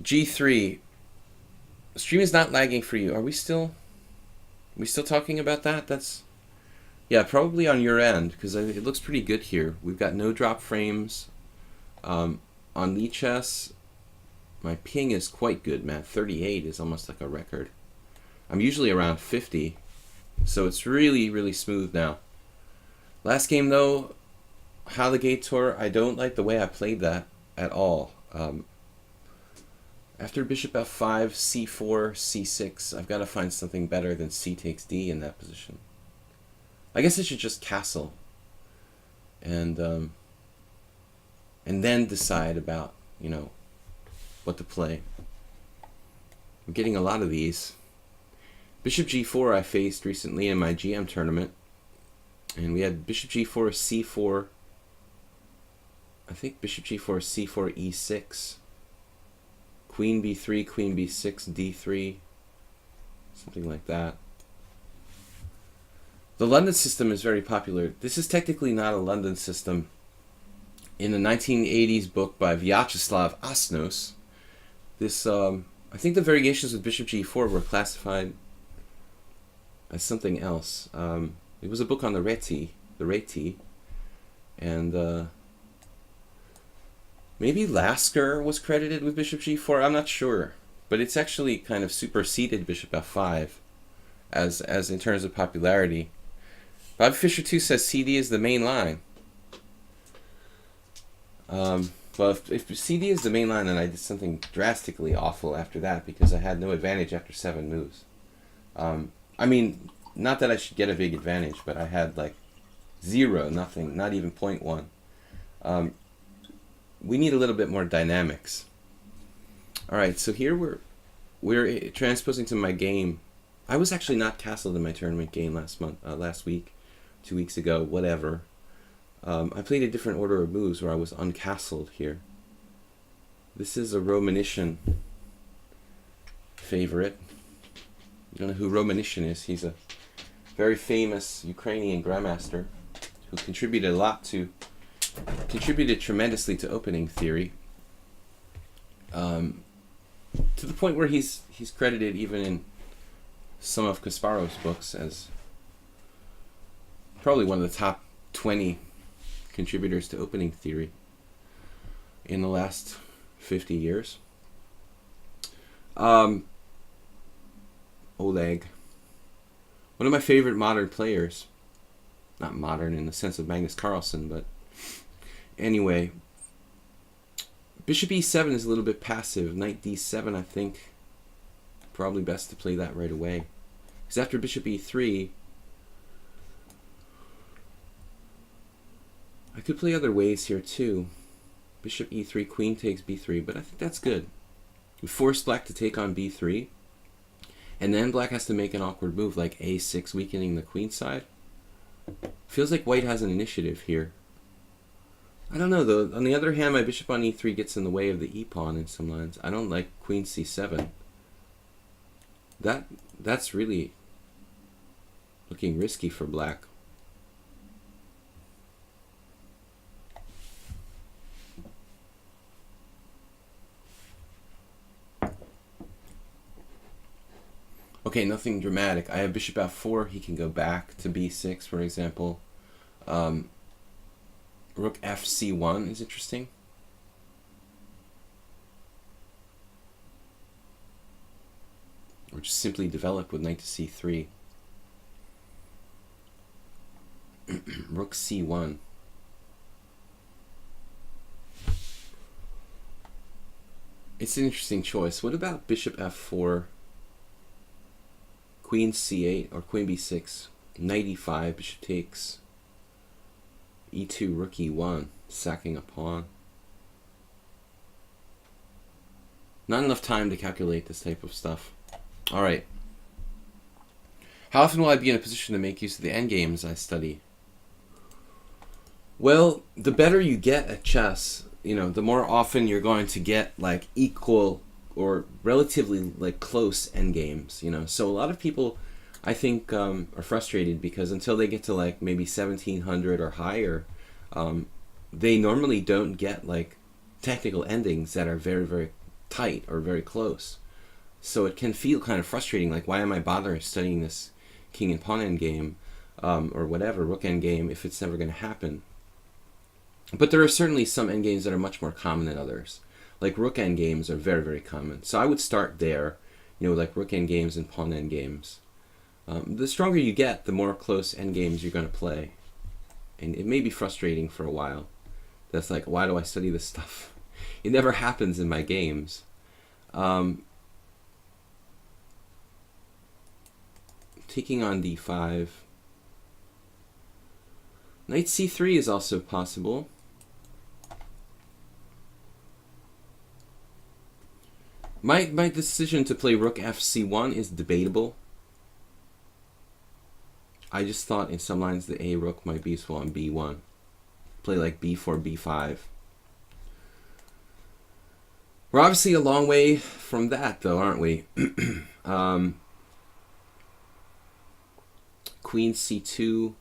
G3. Stream is not lagging for you. Are we still talking about that? That's, yeah, probably on your end, because it looks pretty good here. We've got no drop frames. On lichess, my ping is quite good, man. 38 is almost like a record. I'm usually around 50. So it's really, really smooth now. Last game, though, Alligator, I don't like the way I played that at all. After bishop f5, c4, c6, I've got to find something better than c takes d in that position. I guess I should just castle. And then decide about, you know, what to play. I'm getting a lot of these. Bishop g4 I faced recently in my GM tournament. And we had bishop g4, c4. I think bishop g4, c4, e6. Queen b3, queen b6, d3. Something like that. The London system is very popular. This is technically not a London system. In the 1980s book by Vyacheslav Asnos, this, I think the variations with bishop g4 were classified as something else. It was a book on the reti, and maybe Lasker was credited with bishop g4. I'm not sure, but it's actually kind of superseded bishop f5 as in terms of popularity. Bob Fisher 2 says CD is the main line. Well, if CD is the main line, then I did something drastically awful after that because I had no advantage after 7 moves. I mean, not that I should get a big advantage, but I had like 0, nothing, not even 0.1. We need a little bit more dynamics. All right, so here we're transposing to my game. I was actually not castled in my tournament game last week, 2 weeks ago, whatever. I played a different order of moves where I was uncastled here. This is a Romanician favorite. You don't know who Romanician is. He's a very famous Ukrainian grandmaster who contributed tremendously to opening theory. To the point where he's credited even in some of Kasparov's books as probably one of the top 20 contributors to opening theory in the last 50 years. Oleg, one of my favorite modern players, not modern in the sense of Magnus Carlsen, but anyway, bishop e7 is a little bit passive. Knight d7, I think, probably best to play that right away. Because after bishop e3, I could play other ways here too. Bishop e3, queen takes b3, but I think that's good. We force black to take on b3, and then black has to make an awkward move like a6, weakening the queen side. Feels like white has an initiative here. I don't know though. On the other hand, my bishop on e3 gets in the way of the e-pawn in some lines. I don't like queen c7. That's really looking risky for black. Okay, nothing dramatic. I have bishop f4. He can go back to b6, for example. Rook fc1 is interesting. Or just simply develop with knight to c3. Rook c1. It's an interesting choice. What about bishop f4? Queen c8 or queen b6, knight e5, bishop takes, e2, rook e1, sacking a pawn. Not enough time to calculate this type of stuff. All right. How often will I be in a position to make use of the endgames I study? Well, the better you get at chess, the more often you're going to get like equal or relatively like close endgames, So a lot of people, I think, are frustrated because until they get to like maybe 1700 or higher, they normally don't get like technical endings that are very, very tight or very close. So it can feel kind of frustrating, like why am I bothering studying this king and pawn endgame or whatever, rook endgame, if it's never going to happen. But there are certainly some endgames that are much more common than others. Like rook endgames are very, very common. So I would start there, like rook endgames and pawn endgames. The stronger you get, the more close endgames you're going to play. And it may be frustrating for a while. That's like, why do I study this stuff? It never happens in my games. Taking on d5. Knight c3 is also possible. My decision to play rook fc1 is debatable. I just thought in some lines the a rook might be useful on b1. Play like b4, b5. We're obviously a long way from that though, aren't we? Queen c2.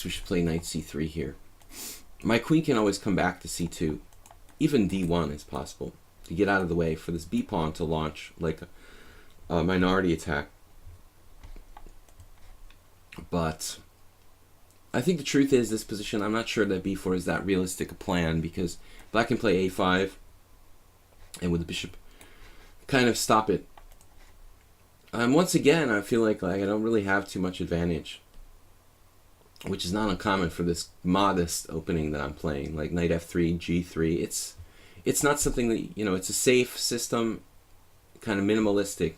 We should play knight c3 here. My queen can always come back to c2. Even d1 is possible to get out of the way for this b pawn to launch like a minority attack. But I think the truth is this position, I'm not sure that b4 is that realistic a plan because black can play a5 and with the bishop, kind of stop it. Once again, I feel like I don't really have too much advantage, which is not uncommon for this modest opening that I'm playing, like knight f3, g3. It's not something that, it's a safe system, kind of minimalistic.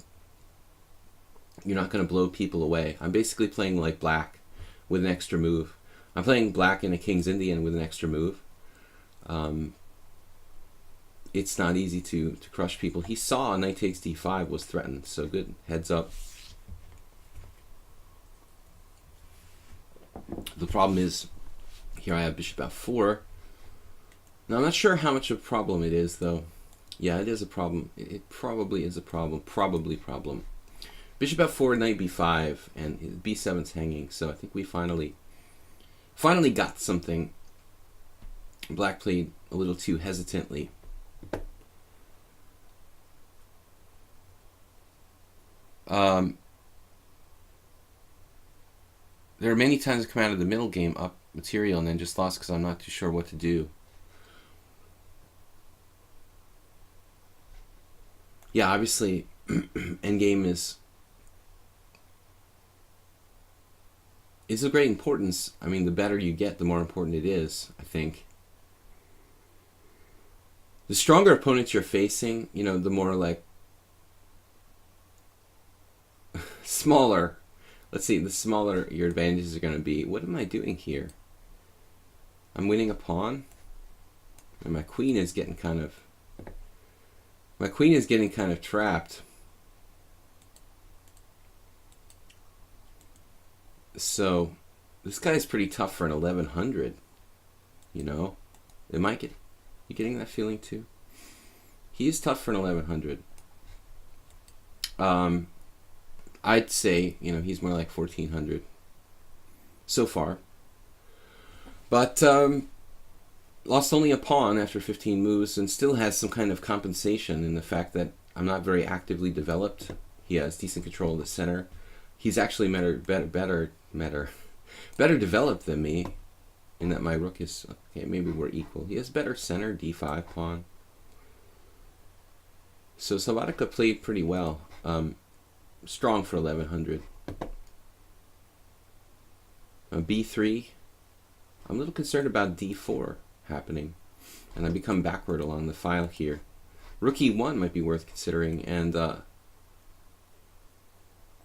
You're not going to blow people away. I'm basically playing like black with an extra move. I'm playing black in a King's Indian with an extra move. It's not easy to crush people. He saw knight takes d5 was threatened, so good. Heads up. The problem is, here I have bishop f4. Now, I'm not sure how much of a problem it is, though. Yeah, it is a problem. It probably is a problem. Probably problem. Bishop f4, knight b5, and b7's hanging, so I think we finally got something. Black played a little too hesitantly. There are many times I come out of the middle game up material and then just lost because I'm not too sure what to do. Yeah, obviously, endgame is of great importance. I mean, the better you get, the more important it is, I think. The stronger opponents you're facing, the more like smaller. Let's see, the smaller your advantages are going to be. What am I doing here? I'm winning a pawn, and my queen is getting kind of trapped. So this guy's pretty tough for an 1100. You getting that feeling too? He is tough for an 1100. I'd say, he's more like 1400 so far. But lost only a pawn after 15 moves and still has some kind of compensation in the fact that I'm not very actively developed. He has decent control of the center. He's actually better developed than me in that my rook is, okay, maybe we're equal. He has better center, d5 pawn. So Sabatica played pretty well. Strong for 1100. b3. I'm a little concerned about d4 happening, and I become backward along the file here. Rook e1 might be worth considering, and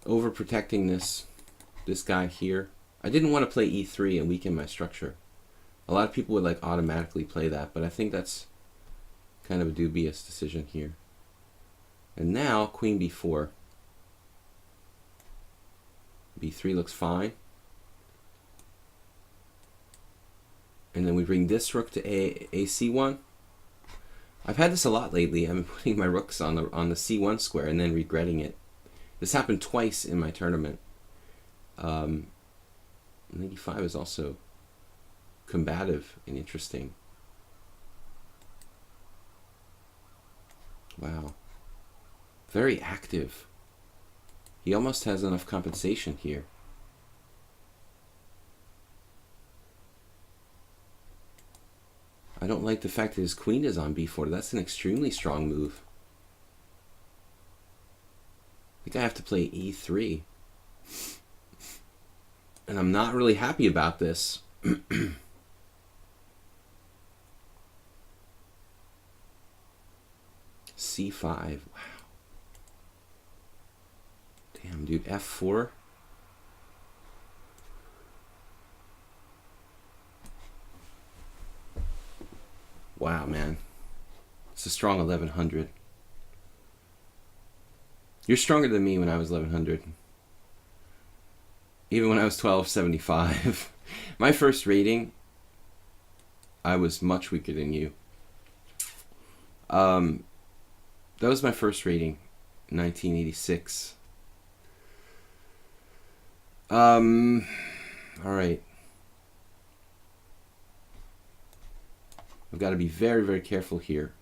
overprotecting this guy here. I didn't want to play e3 and weaken my structure. A lot of people would like automatically play that, but I think that's kind of a dubious decision here. And now queen b4. b3 looks fine. And then we bring this rook to ac1. I've had this a lot lately. I've been putting my rooks on the c1 square and then regretting it. This happened twice in my tournament. 95 is also combative and interesting. Wow. Very active. He almost has enough compensation here. I don't like the fact that his queen is on b4. That's an extremely strong move. I think I have to play e3. And I'm not really happy about this. c5. Wow. Damn, dude. f4. Wow, man. It's a strong 1100. You're stronger than me when I was 1100. Even when I was 1275. My first rating, I was much weaker than you. That was my first rating, 1986. All right. I've got to be very, very careful here.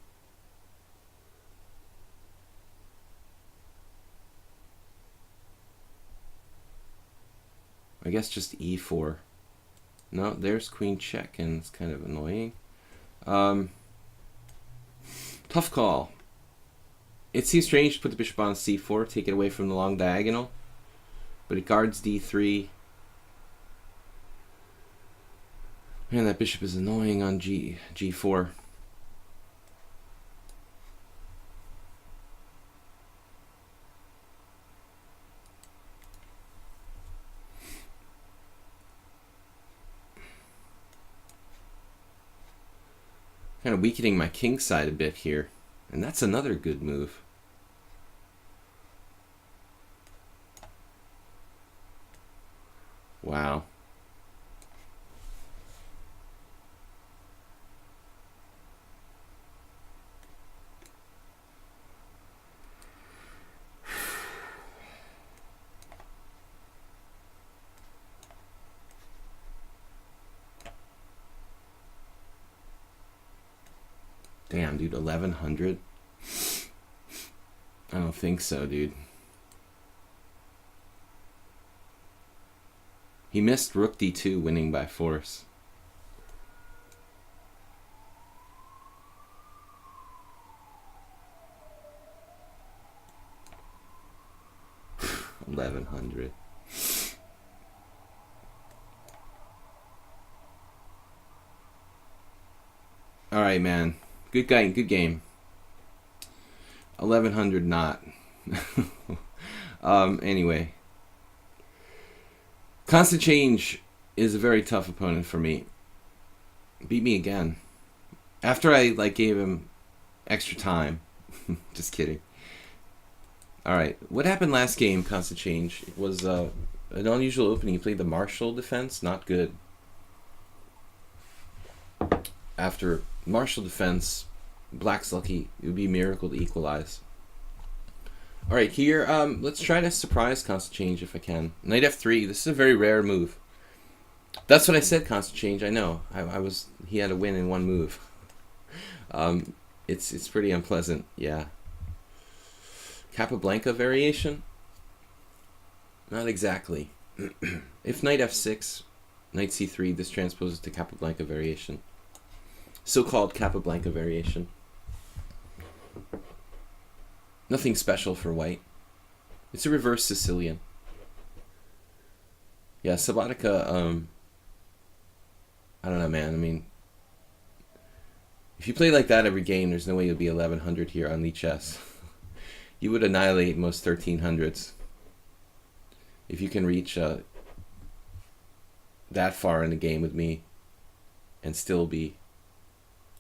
I guess just e4. No, there's queen check, and it's kind of annoying. Tough call. It seems strange to put the bishop on c4, take it away from the long diagonal, but it guards d3. Man, that bishop is annoying on g4. Kind of weakening my king side a bit here. And that's another good move. Wow. Damn, dude, 1100? I don't think so, dude. He missed rook d2, winning by force. $1100. All right, man. Good guy, good game. 1100 not. Anyway. Constant Change is a very tough opponent for me. Beat me again. After I gave him extra time. Just kidding. Alright, what happened last game, Constant Change? It was an unusual opening. He played the Paschall defense, not good. After Paschall defense, black's lucky. It would be a miracle to equalize. Alright, here, let's try to surprise Constant Change if I can. Knight f3, this is a very rare move. That's what I said, Constant Change, I know. He had a win in one move. It's pretty unpleasant, yeah. Capablanca variation? Not exactly. If knight f6, knight c3, this transposes to Capablanca variation. So-called Capablanca variation. Nothing special for white. It's a reverse Sicilian. Yeah, Sabatica, I don't know, man. I mean, if you play like that every game, there's no way you'll be 1100 here on lichess. You would annihilate most 1300s. If you can reach that far in the game with me and still be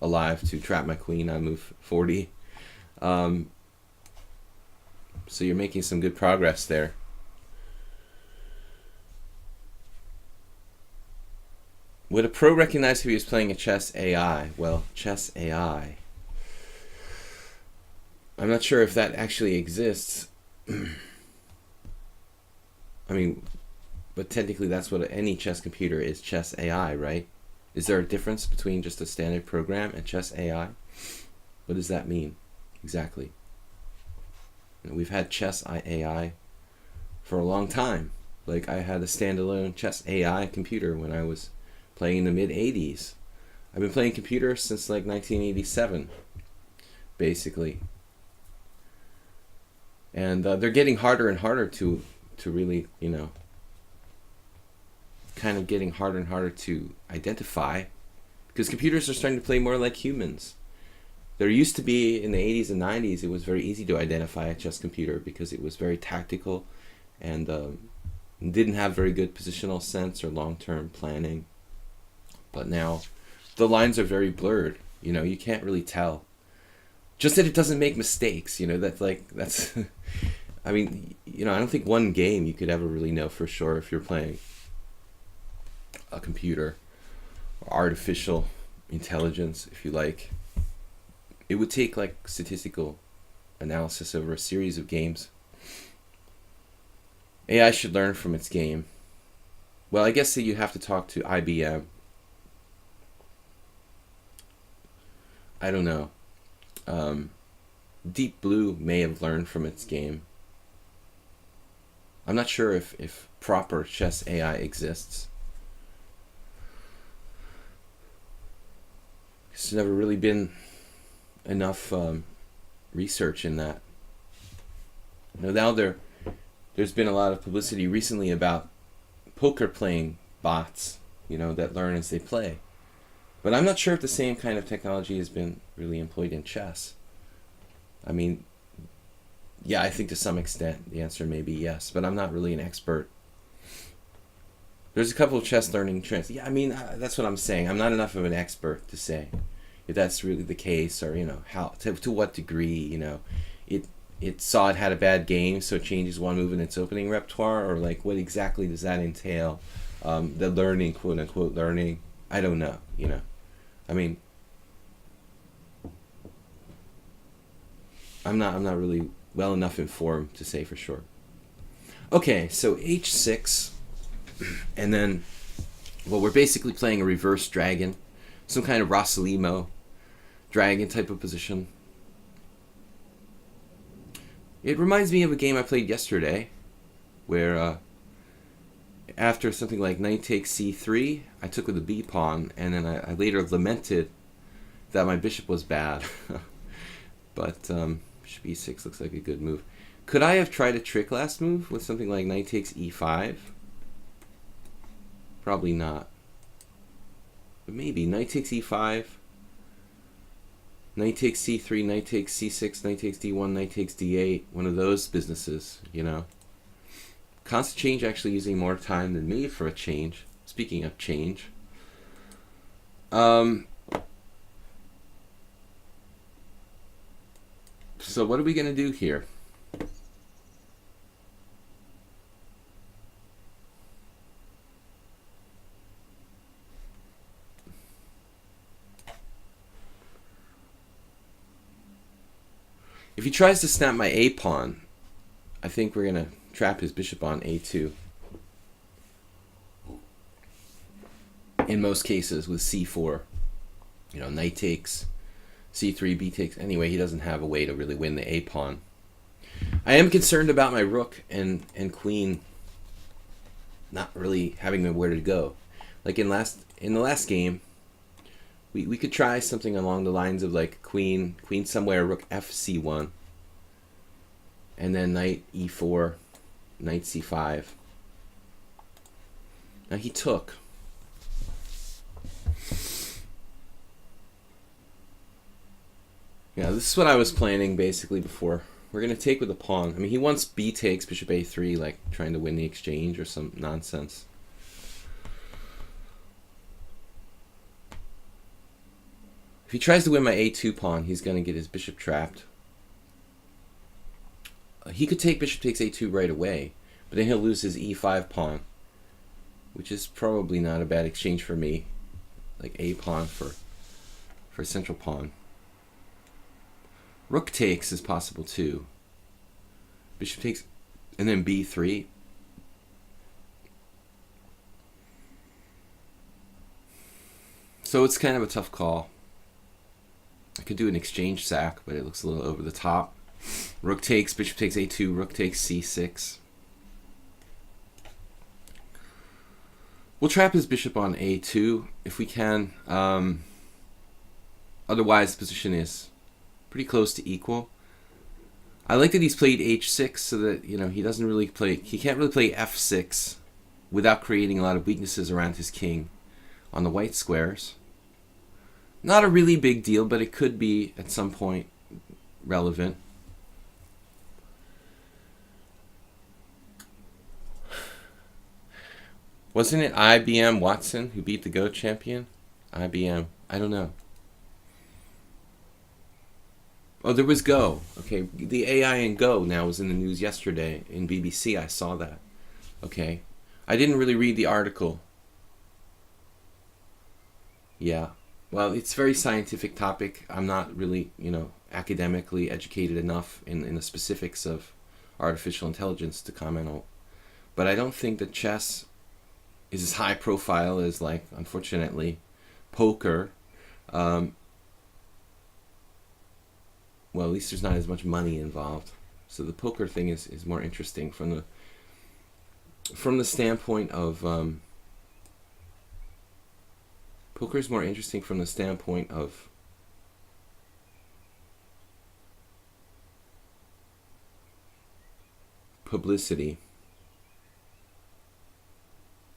alive to trap my queen on move 40. So you're making some good progress there. Would a pro recognize if he was playing a chess AI? Well, chess AI. I'm not sure if that actually exists. I mean, but technically that's what any chess computer is, chess AI, right? Is there a difference between just a standard program and chess AI? What does that mean exactly? We've had chess AI for a long time. Like, I had a standalone chess AI computer when I was playing in the mid-80s. I've been playing computer since like 1987, basically. And they're getting harder and harder to really, you know, kind of getting harder and harder to identify, because computers are starting to play more like humans. There used to be, in the 80s and 90s, it was very easy to identify a chess computer because it was very tactical and didn't have very good positional sense or long-term planning. But now the lines are very blurred. You know, you can't really tell. Just that it doesn't make mistakes, you know, that's I mean, you know, I don't think one game you could ever really know for sure if you're playing a computer or artificial intelligence, if you like. It would take like statistical analysis over a series of games. AI should learn from its game. Well, I guess that you have to talk to IBM. I don't know. Deep Blue may have learned from its game. I'm not sure if proper chess AI exists. There's never really been enough research in that. Now there's been a lot of publicity recently about poker playing bots, that learn as they play. But I'm not sure if the same kind of technology has been really employed in chess. I mean, yeah, I think to some extent the answer may be yes, but I'm not really an expert. There's a couple of chess learning trends. Yeah, I mean, that's what I'm saying. I'm not enough of an expert to say if that's really the case, or how to what degree it saw it had a bad game, so it changes one move in its opening repertoire, or like what exactly does that entail? The learning, quote unquote learning, I don't know. I mean, I'm not really well enough informed to say for sure. Okay, so h6, and then, well, we're basically playing a reverse dragon, some kind of Rossalimo dragon type of position. It reminds me of a game I played yesterday, where after something like knight takes c3, I took with the b pawn, and then I later lamented that my bishop was bad. But bishop e6 looks like a good move. Could I have tried a trick last move with something like knight takes e5? Probably not. But maybe knight takes e5, knight takes c3, knight takes c6, knight takes d1, knight takes d8. One of those businesses, Constant change actually using more time than me for a change. Speaking of change. So what are we going to do here? If he tries to snap my a pawn, I think we're going to trap his bishop on a2. In most cases with c4. Knight takes, c3, b takes. Anyway, he doesn't have a way to really win the a pawn. I am concerned about my rook and queen not really having where to go. Like in the last game, we could try something along the lines of like queen somewhere, rook f c1, and then knight e4, knight c5. Now he took. Yeah, this is what I was planning basically before. We're going to take with the pawn. I mean, he wants b takes, bishop a3, like trying to win the exchange or some nonsense. If he tries to win my a2 pawn, he's going to get his bishop trapped. He could take bishop takes a2 right away, but then he'll lose his e5 pawn, which is probably not a bad exchange for me. Like a pawn for a central pawn. Rook takes is possible too. Bishop takes, and then b3. So it's kind of a tough call. I could do an exchange sack, but it looks a little over the top. Rook takes, bishop takes a2, rook takes c6. We'll trap his bishop on a2 if we can. Otherwise, the position is pretty close to equal. I like that he's played h6 so that he doesn't really play. He can't really play f6 without creating a lot of weaknesses around his king on the white squares. Not a really big deal, but it could be at some point relevant. Wasn't it IBM Watson who beat the Go champion? IBM. I don't know. Oh, there was Go. Okay, the AI in Go now was in the news yesterday in BBC. I saw that. Okay. I didn't really read the article. Yeah. Well, it's a very scientific topic. I'm not really, academically educated enough in the specifics of artificial intelligence to comment on. But I don't think that chess is as high profile as, like, unfortunately, poker. Well, at least there's not as much money involved. So the poker thing is more interesting from the standpoint of poker is more interesting from the standpoint of publicity.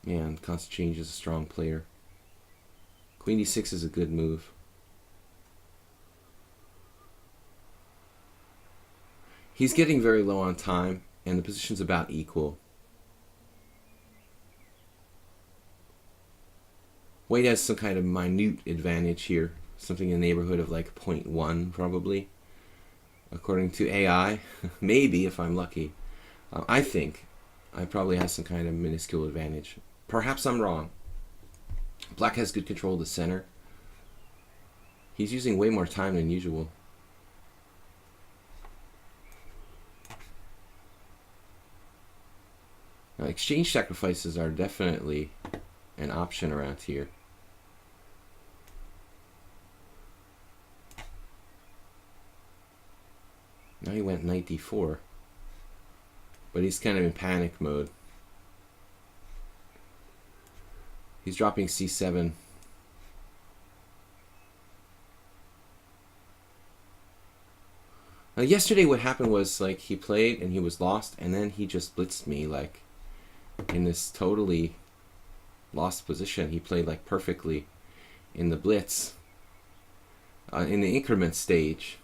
Man, constant change is a strong player. Queen d6 is a good move. He's getting very low on time, and the position's about equal. White has some kind of minute advantage here. Something in the neighborhood of like 0.1 probably. According to AI. Maybe, if I'm lucky. I think I probably have some kind of minuscule advantage. Perhaps I'm wrong. Black has good control of the center. He's using way more time than usual. Now, exchange sacrifices are definitely an option around here. Now he went knight d4. But he's kind of in panic mode. He's dropping c7. Now yesterday what happened was like he played and he was lost, and then he just blitzed me like in this totally lost position. He played like perfectly in the blitz. In the increment stage,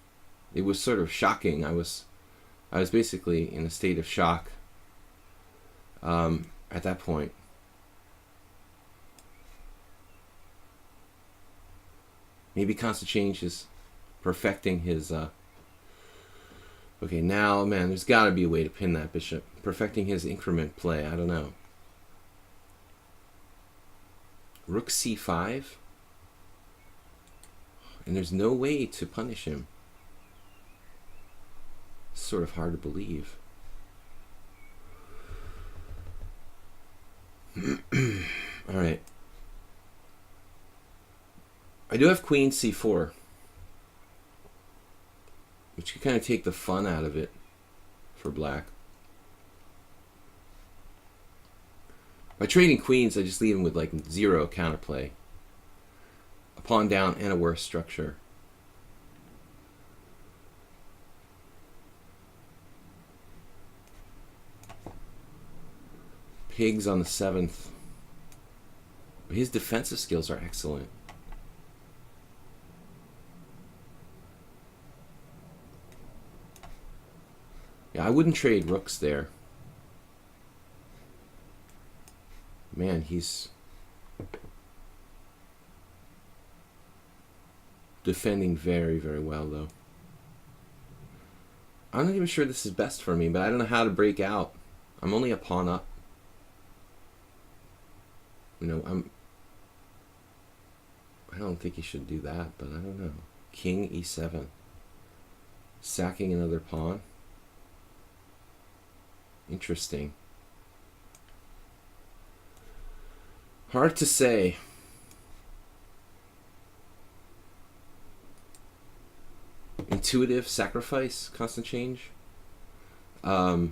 it was sort of shocking. I was basically in a state of shock at that point. Maybe constant change is perfecting his... Okay, now, man, there's got to be a way to pin that bishop. Perfecting his increment play, I don't know. Rook c5? And there's no way to punish him. It's sort of hard to believe. Alright. I do have queen c4, which could kind of take the fun out of it for black. By trading queens, I just leave him with like 0 counterplay. A pawn down and a worse structure. Pigs on the 7th. His defensive skills are excellent. Yeah, I wouldn't trade rooks there. Man, he's defending very, very well, though. I'm not even sure this is best for me, but I don't know how to break out. I'm only a pawn up. You know, I don't think he should do that, but I don't know. King e7. Sacking another pawn. Interesting. Hard to say. Intuitive sacrifice, constant change. Or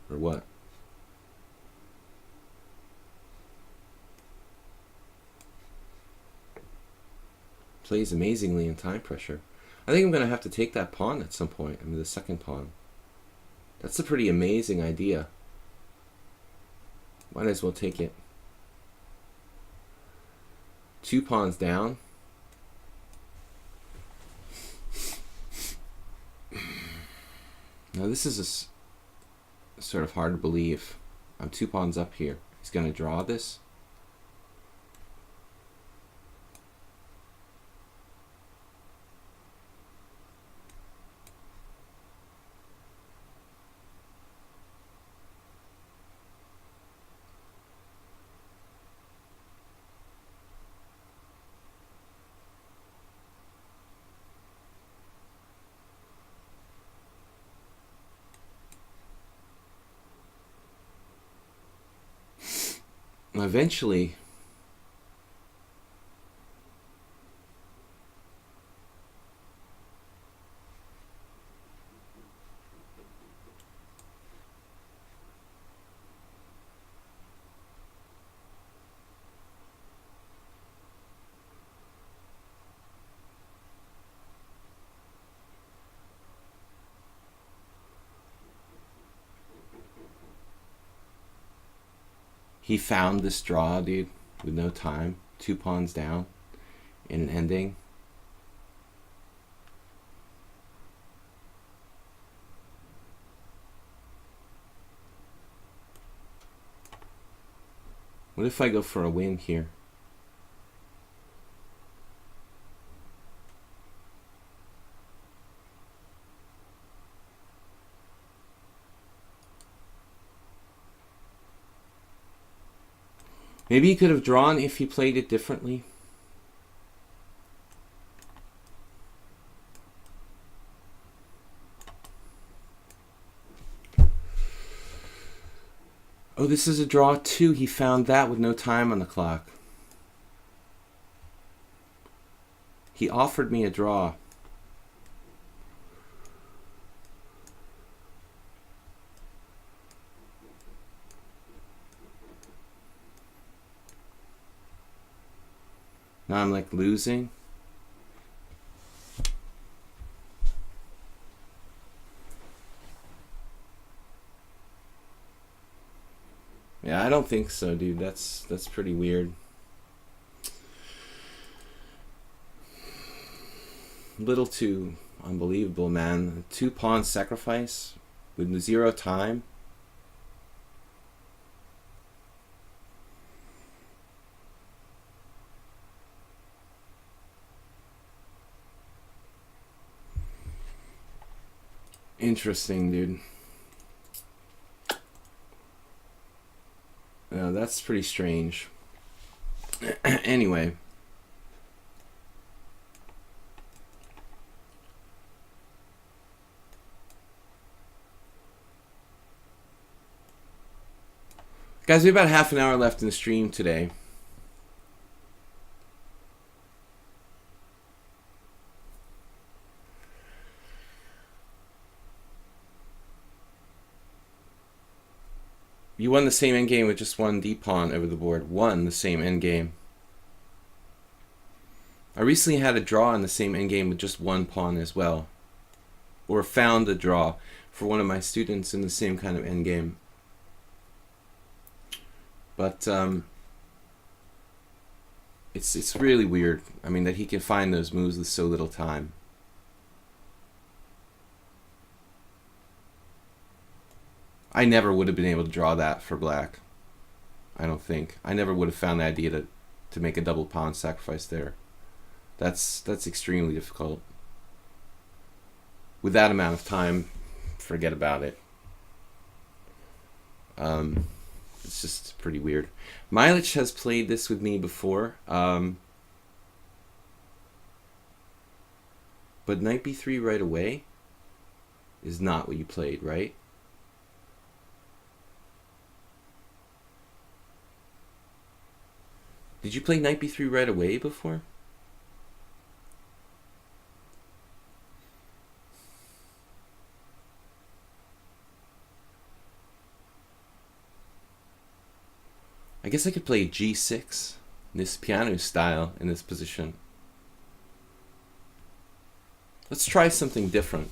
what? Plays amazingly in time pressure. I think I'm going to have to take that pawn at some point. I mean, the second pawn. That's a pretty amazing idea. Might as well take it. 2 pawns down. Now this is sort of hard to believe. I'm 2 pawns up here. He's going to draw this. Eventually, He found this draw, dude, with no time. 2 pawns down in an ending. What if I go for a win here? Maybe he could have drawn if he played it differently. Oh, this is a draw too. He found that with no time on the clock. He offered me a draw. Now I'm like losing. Yeah, I don't think so, dude. That's pretty weird. Little too unbelievable, man. 2 pawn sacrifice with 0 time. Interesting, dude. That's pretty strange. Anyway. Guys, we have about half an hour left in the stream today. You won the same endgame with just 1 d-pawn over the board. Won the same endgame. I recently had a draw in the same endgame with just 1 pawn as well. Or found a draw for one of my students in the same kind of endgame. But it's really weird. I mean, that he can find those moves with so little time. I never would have been able to draw that for black. I don't think. I never would have found the idea to make a double pawn sacrifice there. That's extremely difficult. With that amount of time, forget about it. It's just pretty weird. Milich has played this with me before. But knight b3 right away is not what you played, right? Did you play knight b3 right away before? I guess I could play g6, this piano style in this position. Let's try something different.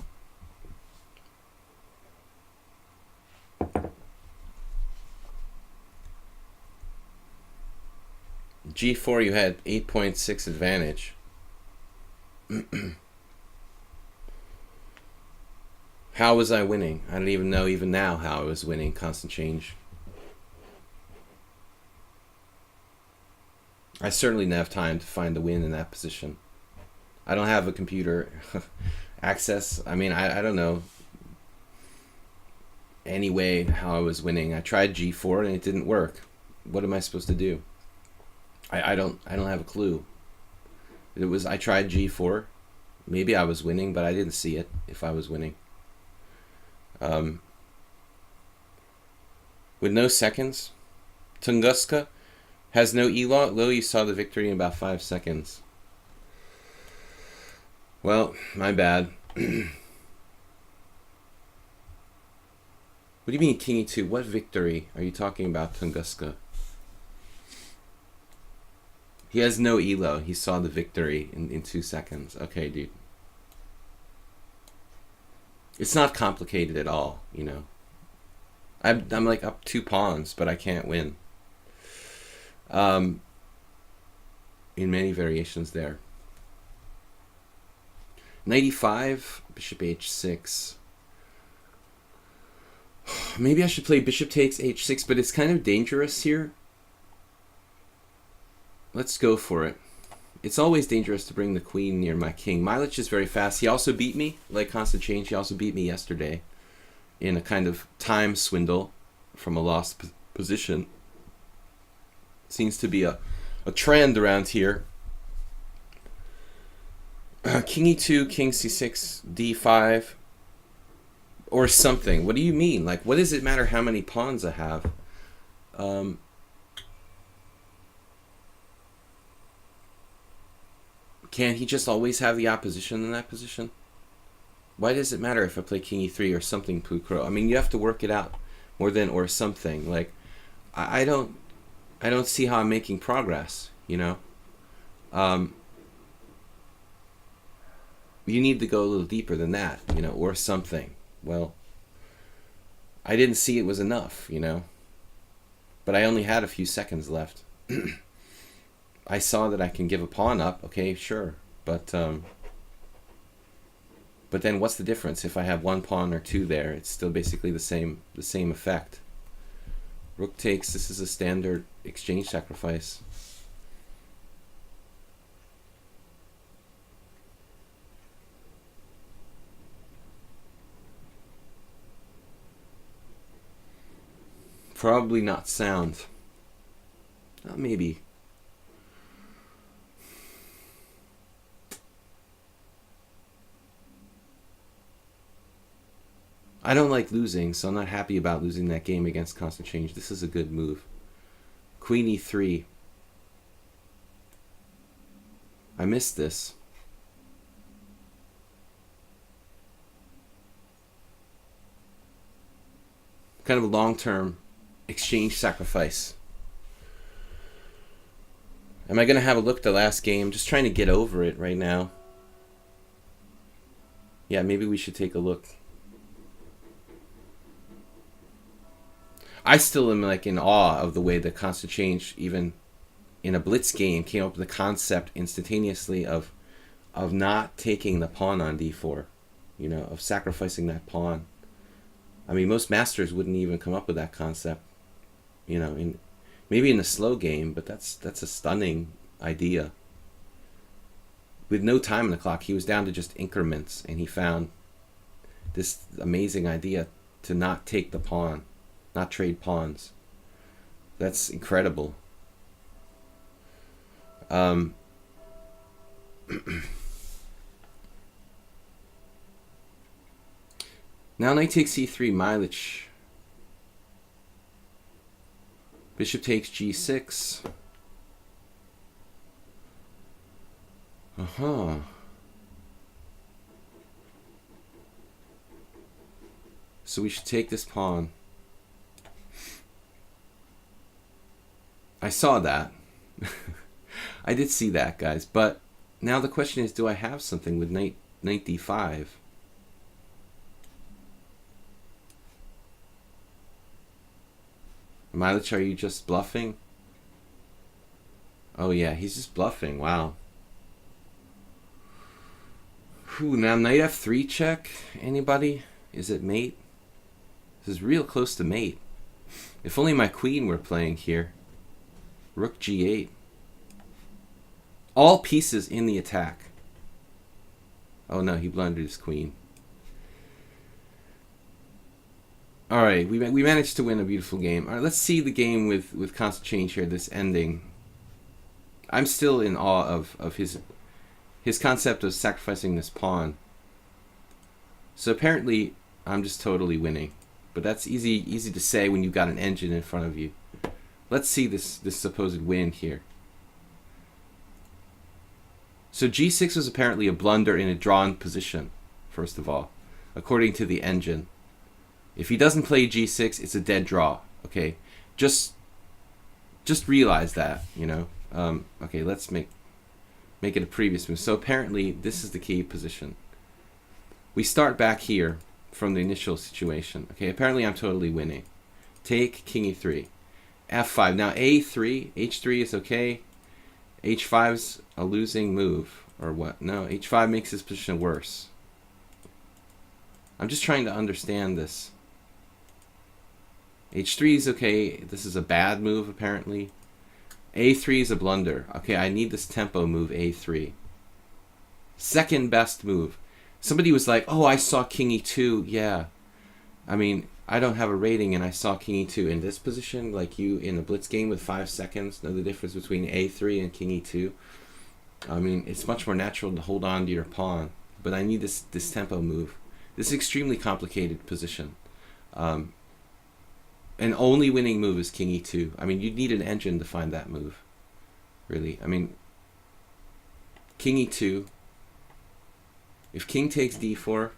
g4, you had 8.6 advantage. How was I winning? I don't even know even now how I was winning constant change. I certainly didn't have time to find the win in that position. I don't have a computer access. I mean, I don't know any way how I was winning. I tried g4 and it didn't work. What am I supposed to do? I don't have a clue. I tried g4. Maybe I was winning, but I didn't see it if I was winning. With no seconds, Tunguska has no elo. You saw the victory in about 5 seconds. Well, my bad. What do you mean king e2? What victory are you talking about, Tunguska? He has no elo. He saw the victory in 2 seconds. Okay, dude. It's not complicated at all, you know. I'm like up 2 pawns, but I can't win. in many variations there. Knight e5, bishop h6. Maybe I should play bishop takes h6, but it's kind of dangerous here. Let's go for it. It's always dangerous to bring the queen near my king. Milich is very fast. He also beat me, like Constant Change. He also beat me yesterday in a kind of time swindle from a lost position. Seems to be a trend around here. King e2, king c6, d5, or something. What do you mean? Like, what does it matter how many pawns I have? Can he just always have the opposition in that position? Why does it matter if I play king e3 or something Pucro? I mean, you have to work it out more than or something. Like, I don't see how I'm making progress, you know? You need to go a little deeper than that, you know, or something. Well, I didn't see it was enough, you know? But I only had a few seconds left. I saw that I can give a pawn up, okay, sure, but then what's the difference if I have one pawn or two there? It's still basically the same effect. Rook takes. This is a standard exchange sacrifice. Probably not sound. Maybe. I don't like losing, so I'm not happy about losing that game against Constant Change. This is a good move. Queen e3. I missed this. Kind of a long-term exchange sacrifice. Am I going to have a look at the last game? Just trying to get over it right now. Yeah, maybe we should take a look. I still am like in awe of the way that Constant Change, even in a blitz game, came up with the concept instantaneously of not taking the pawn on d4, you know, of sacrificing that pawn. I mean, most masters wouldn't even come up with that concept, you know, maybe in a slow game, but that's a stunning idea. With no time on the clock, he was down to just increments, and he found this amazing idea to not take the pawn. Not trade pawns. That's incredible. Now knight takes c3, Milich. Bishop takes g6. So we should take this pawn. I saw that. I did see that, guys. But now the question is, do I have something with knight d5? Milich, are you just bluffing? Oh yeah, he's just bluffing. Wow. Whew, now knight f3 check. Anybody? Is it mate? This is real close to mate. If only my queen were playing here. Rook g8. All pieces in the attack. Oh no, he blundered his queen. All right, we managed to win a beautiful game. All right, let's see the game with Constant Change here, this ending. I'm still in awe of his concept of sacrificing this pawn. So apparently, I'm just totally winning. But that's easy to say when you've got an engine in front of you. Let's see this supposed win here. So g6 was apparently a blunder in a drawn position, first of all, according to the engine. If he doesn't play g6, it's a dead draw. Okay, just realize that, you know. Okay, let's make it a previous move. So apparently this is the key position. We start back here from the initial situation. Okay, apparently I'm totally winning. Take king e3. F5. Now A3, H3 is okay. H5's a losing move. Or what? No, H5 makes his position worse. I'm just trying to understand this. H3 is okay. This is a bad move, apparently. A3 is a blunder. Okay, I need this tempo move, A3. Second best move. Somebody was like, oh, I saw King E2. Yeah. I mean, I don't have a rating, and I saw King E2 in this position, like you in a blitz game with 5 seconds. Know the difference between A3 and King E2. I mean, it's much more natural to hold on to your pawn, but I need this tempo move. This is an extremely complicated position. An only winning move is King E2. I mean, you'd need an engine to find that move, really. I mean, King E2. If King takes D4,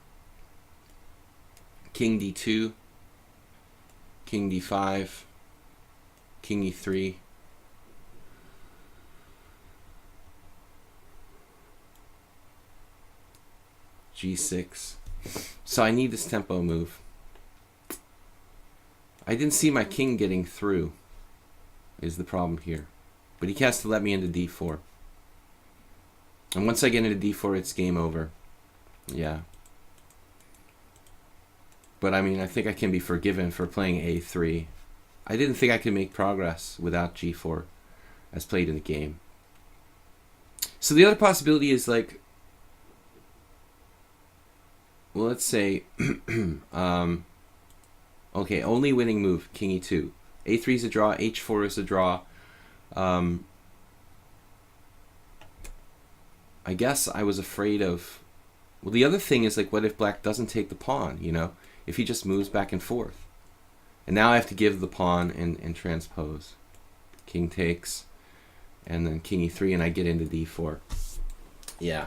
King D2, King D5, King E3, G6. So I need this tempo move. I didn't see my king getting through, is the problem here. But he has to let me into D4. And once I get into D4, it's game over. Yeah. But I mean, I think I can be forgiven for playing A3. I didn't think I could make progress without G4 as played in the game. So the other possibility is like, well, let's say, okay, only winning move, King E2. A3 is a draw, H4 is a draw. I guess I was afraid of... Well, the other thing is, like, what if black doesn't take the pawn, you know? If he just moves back and forth. And now I have to give the pawn and transpose. King takes, and then King E3, and I get into D4. Yeah.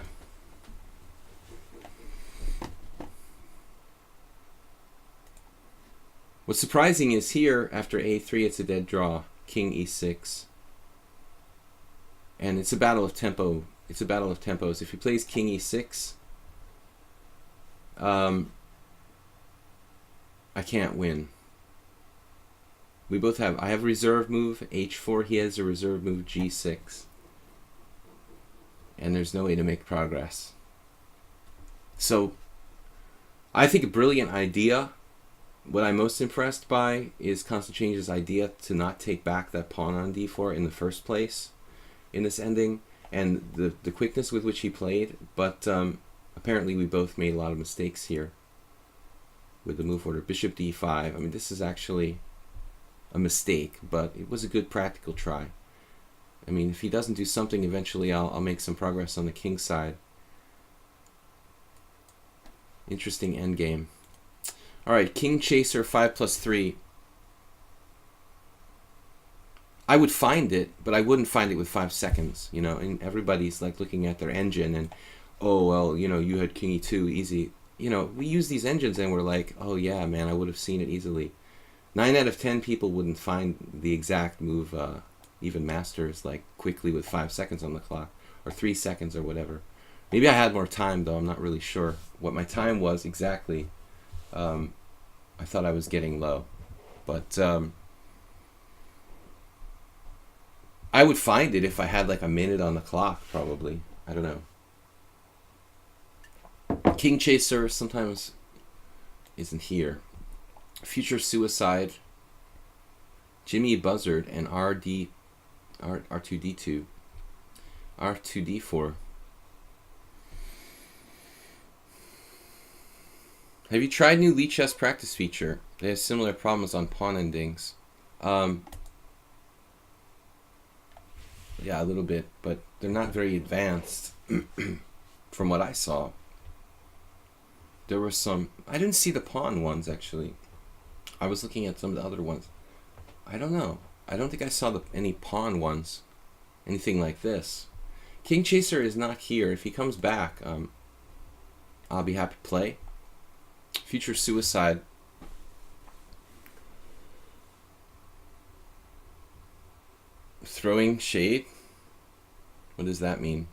What's surprising is here, after A3, it's a dead draw. King E6. And it's a battle of tempo. It's a battle of tempos. If he plays King E6, I can't win. We both have... I have a reserve move, H4. He has a reserve move, G6. And there's no way to make progress. So, I think a brilliant idea... What I'm most impressed by is Constantine's idea to not take back that pawn on D4 in the first place in this ending, and the quickness with which he played. But apparently we both made a lot of mistakes here with the move order. Bishop D5. I mean, this is actually a mistake, but it was a good practical try. I mean, if he doesn't do something, eventually I'll make some progress on the king side. Interesting endgame. Alright, King Chaser 5+3. I would find it, but I wouldn't find it with 5 seconds, you know, and everybody's like looking at their engine and, oh, well, you know, you had King E2, easy. You know, we use these engines and we're like, oh yeah, man, I would have seen it easily. 9 out of 10 people wouldn't find the exact move, even masters, like quickly with 5 seconds on the clock, or 3 seconds or whatever. Maybe I had more time, though, I'm not really sure what my time was exactly. I thought I was getting low, but I would find it if I had like a minute on the clock, probably. I don't know. King Chaser sometimes isn't here. Future Suicide, Jimmy Buzzard, and R2D2, R2D4. Have you tried new lichess practice feature? They have similar problems on pawn endings. Yeah, a little bit, but they're not very advanced from what I saw. There were some... I didn't see the pawn ones, actually. I was looking at some of the other ones. I don't know. I don't think I saw any pawn ones. Anything like this. King Chaser is not here. If he comes back, I'll be happy to play. Future Suicide. Throwing shade? What does that mean?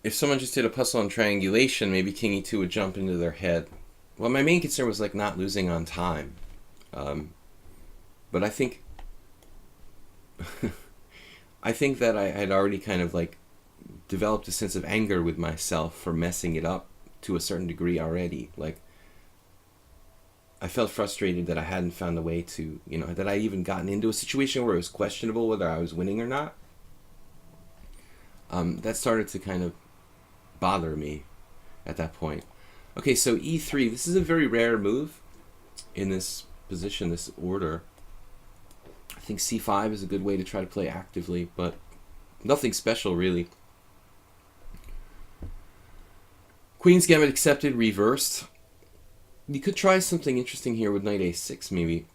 If someone just did a puzzle on triangulation, maybe King E2 would jump into their head. Well, my main concern was like not losing on time. But I think I think that I had already kind of like developed a sense of anger with myself for messing it up to a certain degree already. Like, I felt frustrated that I hadn't found a way to, that I even gotten into a situation where it was questionable whether I was winning or not. That started to kind of bother me at that point. Okay, so e3, this is a very rare move in this position, this order. I think c5 is a good way to try to play actively, but nothing special really. Queen's Gambit accepted, reversed. You could try something interesting here with knight a6 maybe.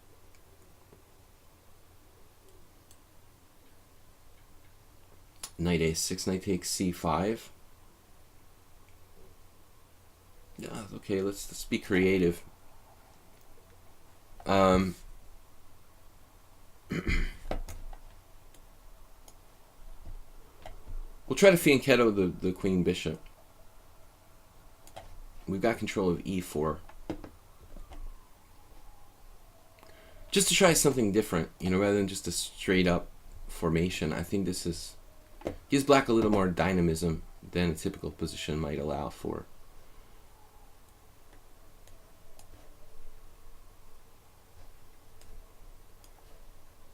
Knight a6, knight takes c5. Yeah, okay, let's be creative. We'll try to fianchetto the queen bishop. We've got control of e4. Just to try something different, rather than just a straight up formation. I think this gives black a little more dynamism than a typical position might allow for.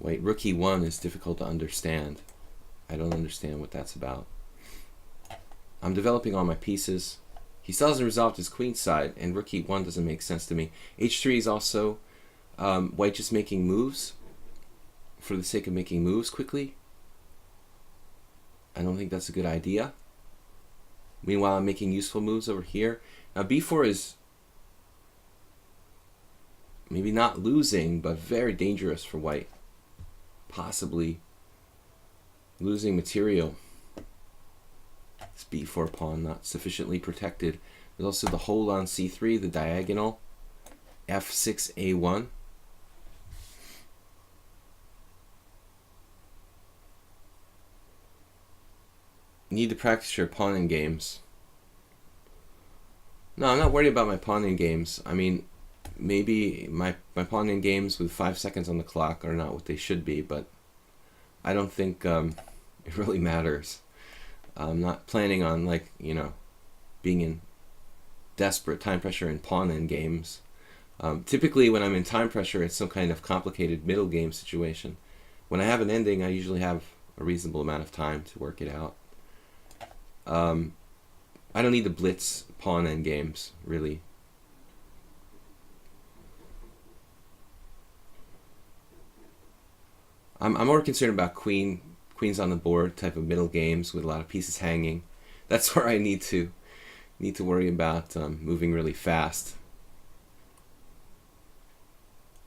White rook e1 is difficult to understand. I don't understand what that's about. I'm developing all my pieces. He still hasn't resolved his queen side, and rook e1 doesn't make sense to me. h3 is also white just making moves for the sake of making moves quickly. I don't think that's a good idea. Meanwhile, I'm making useful moves over here. Now b4 is maybe not losing, but very dangerous for white. Possibly losing material. This b4 pawn not sufficiently protected. There's also the hold on c3, the diagonal, f6 a1. You need to practice your pawn in games. No, I'm not worried about my pawn in games. I mean, maybe my pawn in games with 5 seconds on the clock are not what they should be, but I don't think it really matters. I'm not planning on, like, being in desperate time pressure in pawn in games. Typically when I'm in time pressure, it's some kind of complicated middle game situation. When I have an ending, I usually have a reasonable amount of time to work it out. I don't need to blitz pawn end games, really. I'm more concerned about queens on the board type of middle games with a lot of pieces hanging. That's where I need to worry about moving really fast.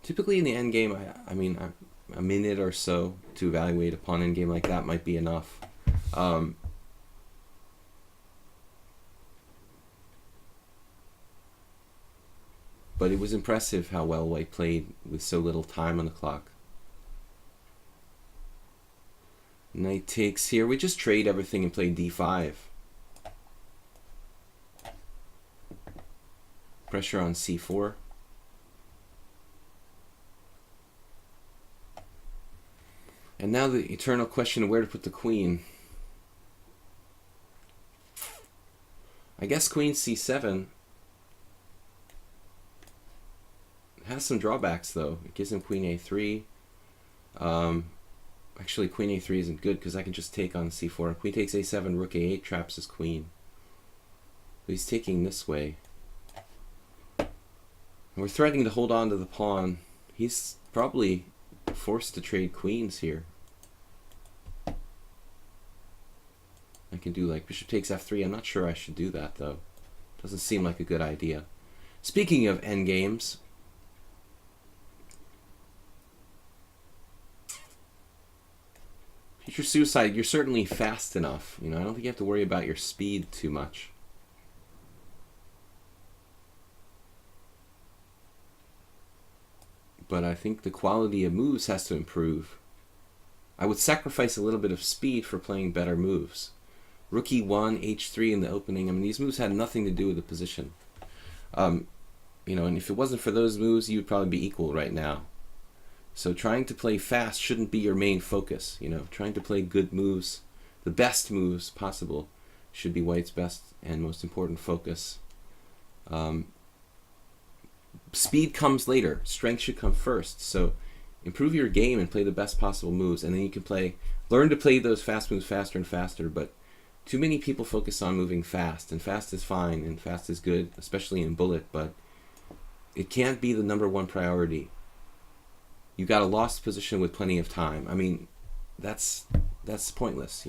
Typically in the end game, I mean, a minute or so to evaluate a pawn end game like that might be enough. But it was impressive how well white played with so little time on the clock. Knight takes here. We just trade everything and play d5. Pressure on c4. And now the eternal question of where to put the queen. I guess queen c7 has some drawbacks, though. It gives him queen a3. Actually, queen a3 isn't good because I can just take on c4. Queen takes a7, rook a8 traps his queen. So he's taking this way. And we're threatening to hold on to the pawn. He's probably forced to trade queens here. I can do like bishop takes f3. I'm not sure I should do that, though. Doesn't seem like a good idea. Speaking of endgames, future suicide, you're certainly fast enough. I don't think you have to worry about your speed too much. But I think the quality of moves has to improve. I would sacrifice a little bit of speed for playing better moves. Rook e1, h3 in the opening. I mean, these moves had nothing to do with the position. and if it wasn't for those moves, you would probably be equal right now. So trying to play fast shouldn't be your main focus. Trying to play good moves, the best moves possible, should be White's best and most important focus. Speed comes later. Strength should come first. So improve your game and play the best possible moves, and then you can learn to play those fast moves faster and faster. But too many people focus on moving fast, and fast is fine, and fast is good, especially in bullet, but it can't be the number one priority. You got a lost position with plenty of time. I mean, that's pointless,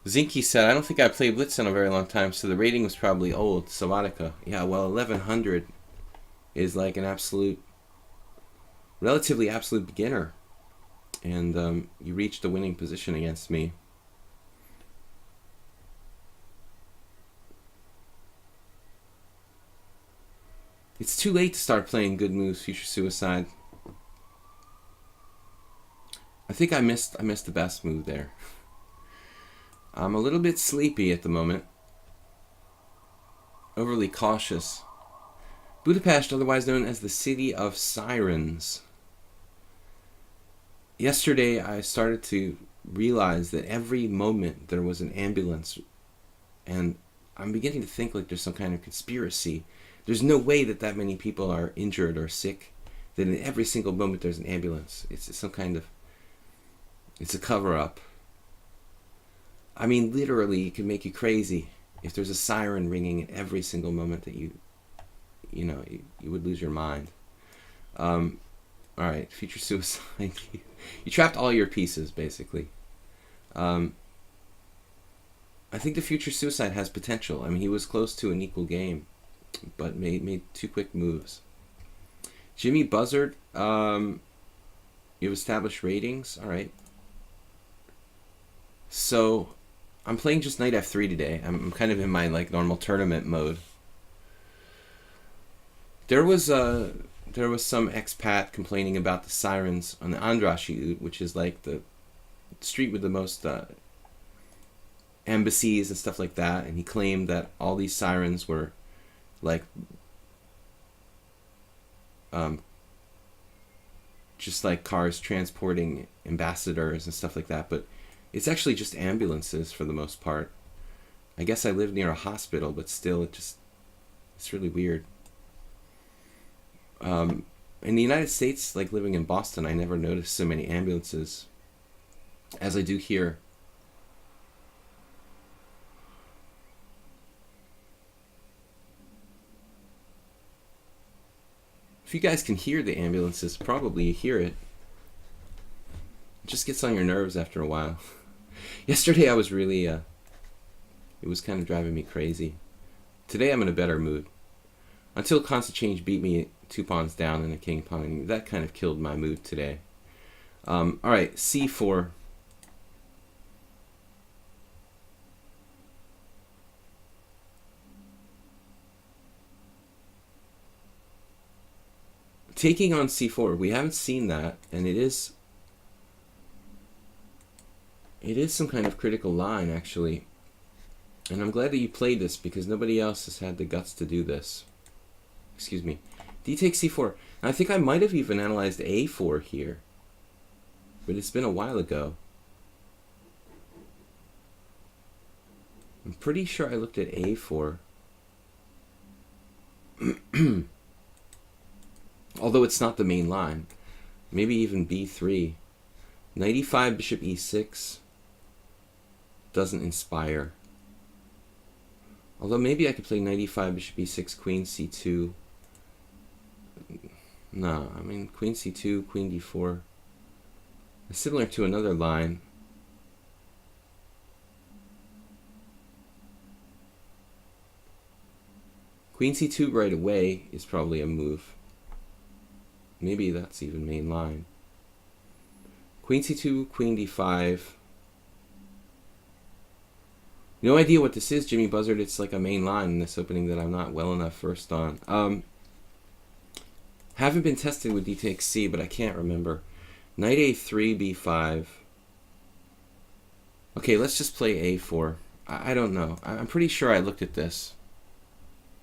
Zinky said, I don't think I played Blitz in a very long time, so the rating was probably old. Savatica. Yeah, well, 1100 is like an relatively absolute beginner. And you reached the winning position against me. It's too late to start playing good moves, Future Suicide. I think I missed the best move there. I'm a little bit sleepy at the moment. Overly cautious. Budapest, otherwise known as the City of Sirens. Yesterday, I started to realize that every moment there was an ambulance. And I'm beginning to think like there's some kind of conspiracy. There's no way that many people are injured or sick. That in every single moment there's an ambulance. It's some kind of... It's a cover-up. I mean, literally, it can make you crazy if there's a siren ringing at every single moment that you would lose your mind. All right, Future Suicide. You trapped all your pieces, basically. I think the Future Suicide has potential. I mean, he was close to an equal game, but made two quick moves. Jimmy Buzzard, you've established ratings. All right. So I'm playing just knight f3 today. I'm kind of in my normal tournament mode. There was some expat complaining about the sirens on the Andrassy Ut, which is like the street with the most embassies and stuff like that, and he claimed that all these sirens were just like cars transporting ambassadors and stuff like that, but it's actually just ambulances for the most part. I guess I live near a hospital, but still, it's really weird. In the United States, like living in Boston, I never noticed so many ambulances as I do here. If you guys can hear the ambulances, probably you hear it. It just gets on your nerves after a while. Yesterday I was really, it was kind of driving me crazy. Today I'm in a better mood. Until constant change beat me 2 pawns down and a king pawn. That kind of killed my mood today. Alright, c4. Taking on c4, we haven't seen that, and it is some kind of critical line, actually. And I'm glad that you played this, because nobody else has had the guts to do this. Excuse me. D takes c4. And I think I might have even analyzed a4 here, but it's been a while ago. I'm pretty sure I looked at a4. Although it's not the main line. Maybe even b3. Knight e5, bishop e6 doesn't inspire. Although maybe I could play knight e5, bishop e6, queen c2. No, I mean queen c2, queen d4. It's similar to another line. Queen c2 right away is probably a move. Maybe that's even main line. Queen c2, queen d5. No idea what this is, Jimmy Buzzard. It's like a main line in this opening that I'm not well enough versed on. Haven't been tested with d takes c, but I can't remember. Knight a3, b5. Okay, let's just play a4. I don't know. I'm pretty sure I looked at this.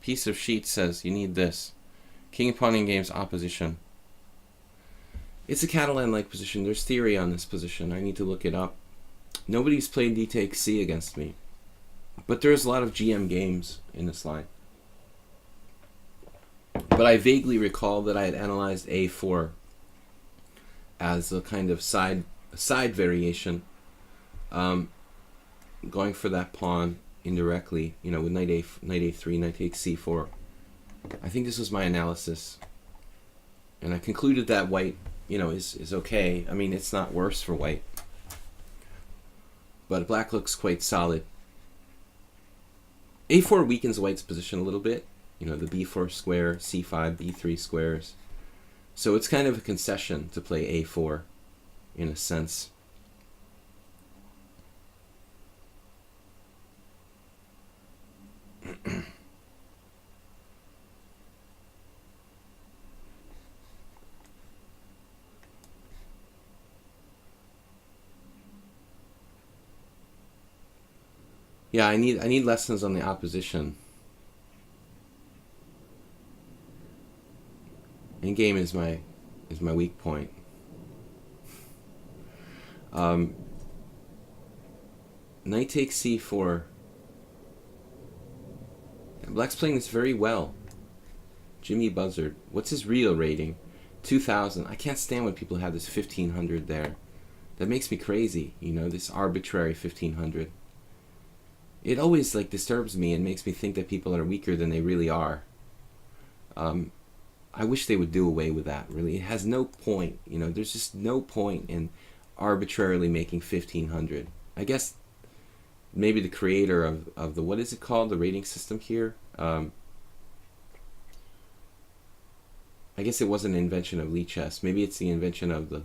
Piece of sheet says you need this. King and pawn in games opposition. It's a Catalan-like position. There's theory on this position. I need to look it up. Nobody's played d takes c against me. But there's a lot of GM games in this line. But I vaguely recall that I had analyzed a4 as a kind of side variation, going for that pawn indirectly, you know, with knight a3, knight takes c4. I think this was my analysis, and I concluded that white, you know, is okay. I mean, it's not worse for white, but black looks quite solid. a4 weakens white's position a little bit. You know, the b4 square, c5, b3 squares. So it's kind of a concession to play a4, in a sense. Yeah, I need lessons on the opposition. In game is my weak point. Knight takes c4. Black's playing this very well. Jimmy Buzzard. What's his real rating? 2,000. I can't stand when people have this 1,500 there. That makes me crazy. You know, this arbitrary 1,500. It always like disturbs me and makes me think that people are weaker than they really are. I wish they would do away with that, really. It has no point. You know, there's just no point in arbitrarily making 1,500. I guess maybe the creator of the, what is it called, the rating system here? I guess it wasn't an invention of lichess. Maybe it's the invention of the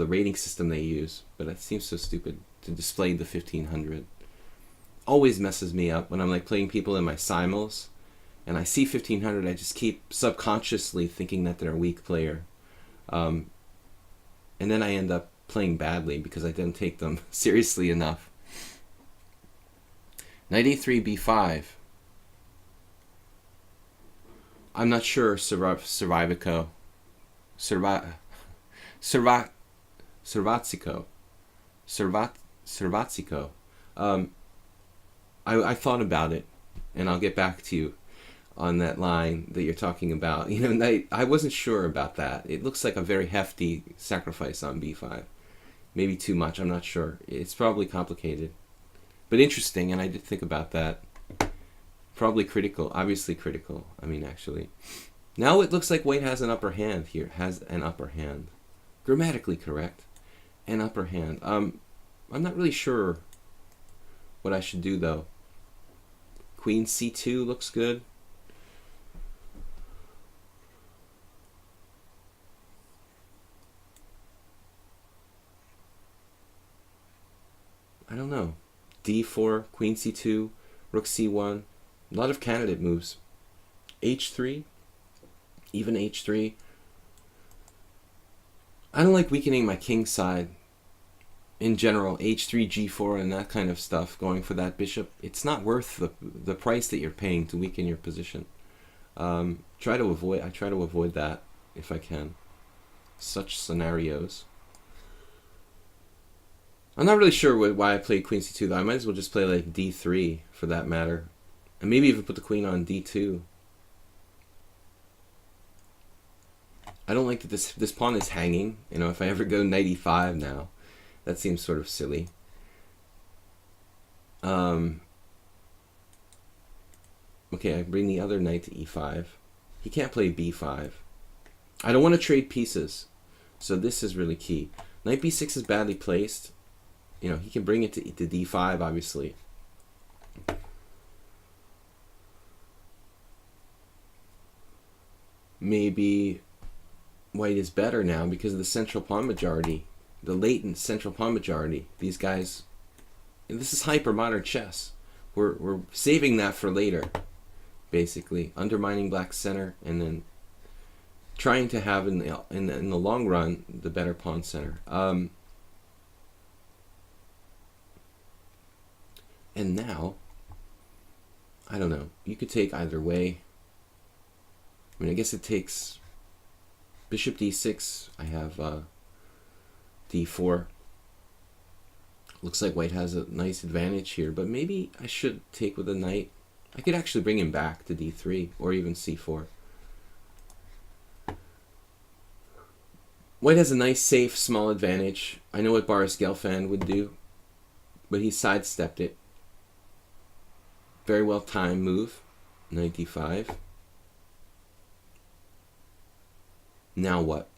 rating system they use. But it seems so stupid to display the 1,500. Always messes me up when I'm like playing people in my simuls. And I see 1,500, I just keep subconsciously thinking that they're a weak player. And then I end up playing badly because I didn't take them seriously enough. Knight a3, b5. I'm not sure, Servatsico. I thought about it, and I'll get back to you on that line that you're talking about. You know, I wasn't sure about that. It looks like a very hefty sacrifice on b5. Maybe too much, I'm not sure. It's probably complicated. But interesting, and I did think about that. Probably critical, obviously critical. I mean, actually. Now it looks like white has an upper hand here. Has an upper hand. Grammatically correct. An upper hand. I'm not really sure what I should do, though. Queen c2 looks good. I don't know. d4, queen c2, rook c1. A lot of candidate moves. h3, even h3. I don't like weakening my king side. In general, h3, g4, and that kind of stuff, going for that bishop, it's not worth the price that you're paying to weaken your position. I try to avoid that if I can. Such scenarios. I'm not really sure why I played queen c2 though. I might as well just play like d3 for that matter. And maybe even put the queen on d2. I don't like that this pawn is hanging. You know, if I ever go knight e5 now, that seems sort of silly. Okay, I bring the other knight to e5. He can't play b5. I don't want to trade pieces, so this is really key. Knight b6 is badly placed. You know, he can bring it to d5, obviously. Maybe white is better now because of the central pawn majority. The latent central pawn majority. These guys, and this is hyper-modern chess. We're saving that for later, basically. Undermining black's center and then trying to have in the long run the better pawn center. And now, I don't know. You could take either way. I mean, I guess it takes bishop d6. I have d4. Looks like white has a nice advantage here, but maybe I should take with a knight. I could actually bring him back to d3 or even c4. White has a nice, safe, small advantage. I know what Boris Gelfand would do, but he sidestepped it. Very well timed move. Knight d5. Now what?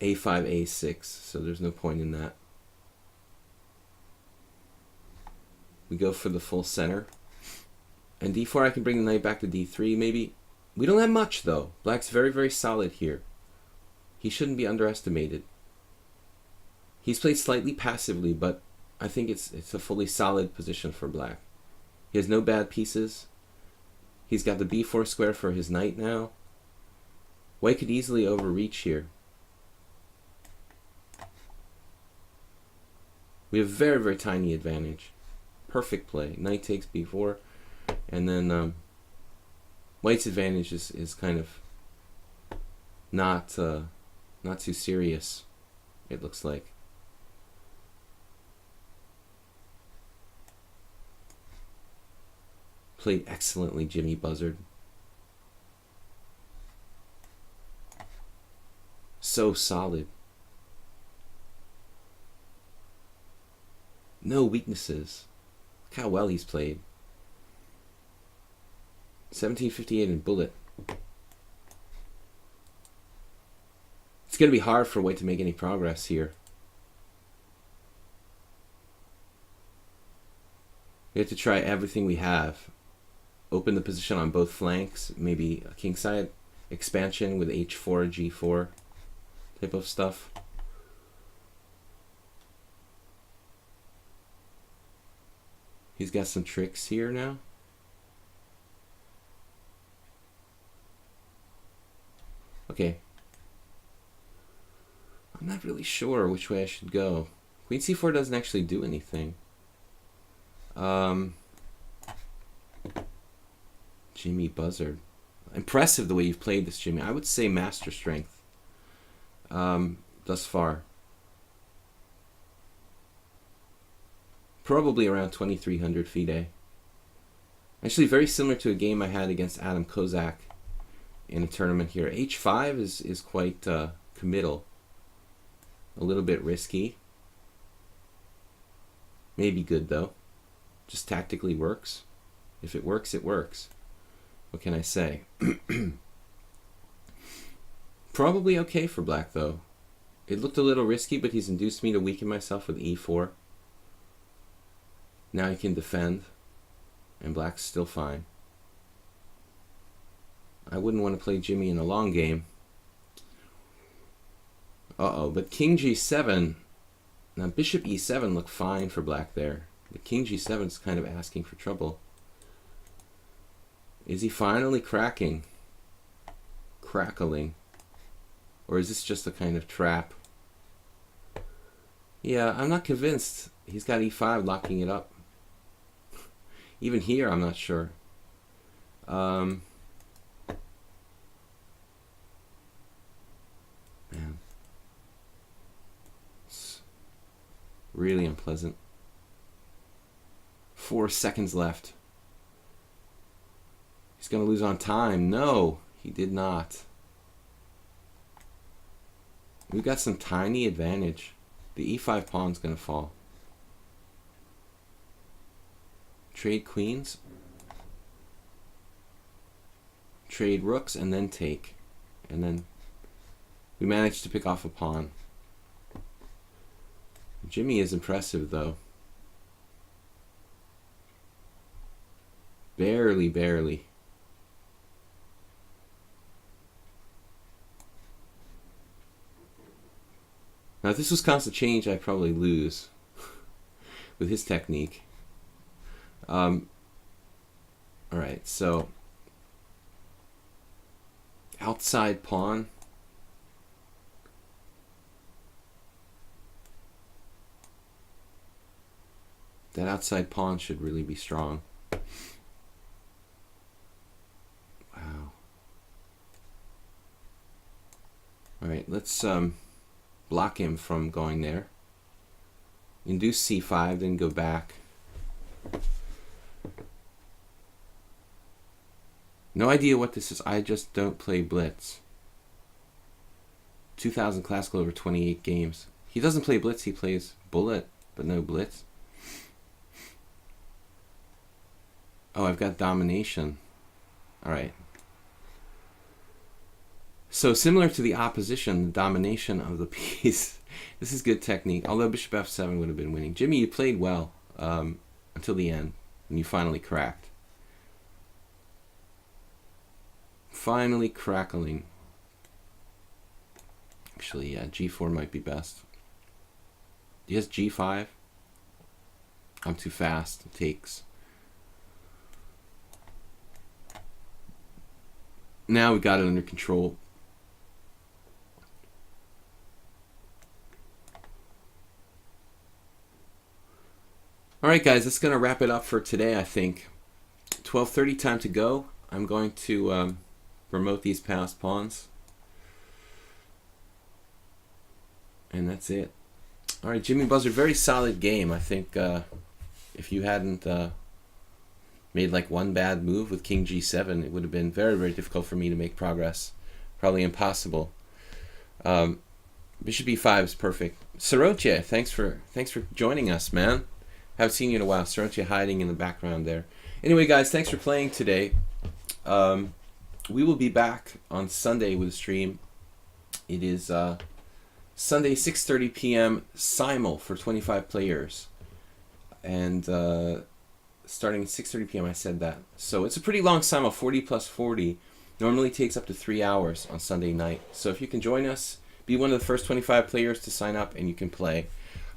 a5, a6, so there's no point in that. We go for the full center. And d4, I can bring the knight back to d3, maybe. We don't have much, though. Black's very, very solid here. He shouldn't be underestimated. He's played slightly passively, but I think it's a fully solid position for black. He has no bad pieces. He's got the b4 square for his knight now. White could easily overreach here. We have very, very tiny advantage. Perfect play. Knight takes b4. And then white's advantage is kind of not too serious, it looks like. Played excellently, Jimmy Buzzard. So solid. No weaknesses. Look how well he's played. 1758 in bullet. It's going to be hard for white to make any progress here. We have to try everything we have. Open the position on both flanks. Maybe a kingside expansion with h4, g4 type of stuff. He's got some tricks here now. Okay. I'm not really sure which way I should go. Queen c4 doesn't actually do anything. Jimmy Buzzard. Impressive the way you've played this, Jimmy. I would say master strength thus far. Probably around 2300 FIDE. Actually very similar to a game I had against Adam Kozak in a tournament here. h5 is quite committal. A little bit risky. Maybe good though. Just tactically works. If it works, it works. What can I say? Probably okay for black though. It looked a little risky, but he's induced me to weaken myself with e4. Now he can defend, and black's still fine. I wouldn't want to play Jimmy in a long game. Uh-oh, but king g7. Now bishop e7 looked fine for black there. But king g7 is kind of asking for trouble. Is he finally cracking? Crackling? Or is this just a kind of trap? Yeah, I'm not convinced. He's got e5 locking it up. Even here, I'm not sure. Man. It's really unpleasant. 4 seconds left. He's going to lose on time. No, he did not. We've got some tiny advantage. The e5 pawn's going to fall. Trade queens. Trade rooks and then take. And then we managed to pick off a pawn. Jimmy is impressive though. Barely, barely. Now if this was constant change, I'd probably lose with his technique. Alright, so Outside pawn. That outside pawn should really be strong. Wow. All right, let's block him from going there. Induce c5, then go back. No idea what this is. I just don't play blitz. 2,000 classical over 28 games. He doesn't play blitz, he plays bullet, but no blitz. Oh, I've got domination. All right. So similar to the opposition, the domination of the piece. This is good technique. Although bishop f7 would have been winning. Jimmy, you played well until the end, and you finally cracked. Finally crackling. Actually, yeah, g4 might be best. He has g5. I'm too fast. It takes. Now we got it under control. All right, guys, that's going to wrap it up for today, I think. 12:30, time to go. I'm going to promote these passed pawns. And that's it. All right, Jimmy Buzzard, very solid game. I think if you hadn't made like one bad move with King G7, it would have been very, very difficult for me to make progress. Probably impossible. Bishop E5 is perfect. Soroche, thanks for joining us, man. Haven't seen you in a while. Soroche hiding in the background there. Anyway, guys, thanks for playing today. We will be back on Sunday with a stream. It is Sunday, 6:30 p.m. simul for 25 players. And starting at 6:30 p.m. I said that. So it's a pretty long simul, 40 plus 40. Normally takes up to 3 hours on Sunday night. So if you can join us, be one of the first 25 players to sign up and you can play.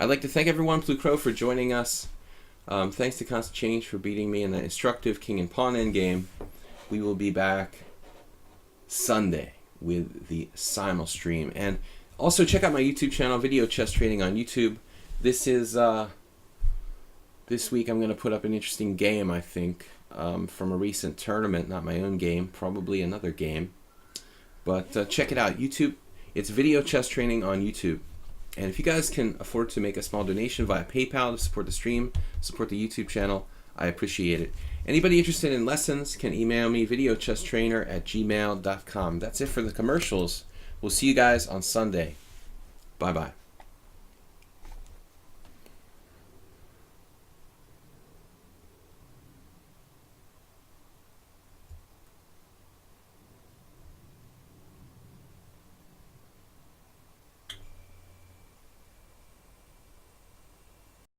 I'd like to thank everyone, Blue Crow, for joining us. Thanks to Constant Change for beating me in that instructive king and pawn endgame. We will be back Sunday with the simul stream. And also check out my YouTube channel, Video Chess Trading on YouTube. This is this week I'm going to put up an interesting game, I think, from a recent tournament, not my own game, probably another game. But check it out, YouTube. It's Video Chess Training on YouTube. And if you guys can afford to make a small donation via PayPal to support the stream, support the YouTube channel, I appreciate it. Anybody interested in lessons can email me, videochesstrainer@gmail.com. That's it for the commercials. We'll see you guys on Sunday. Bye-bye.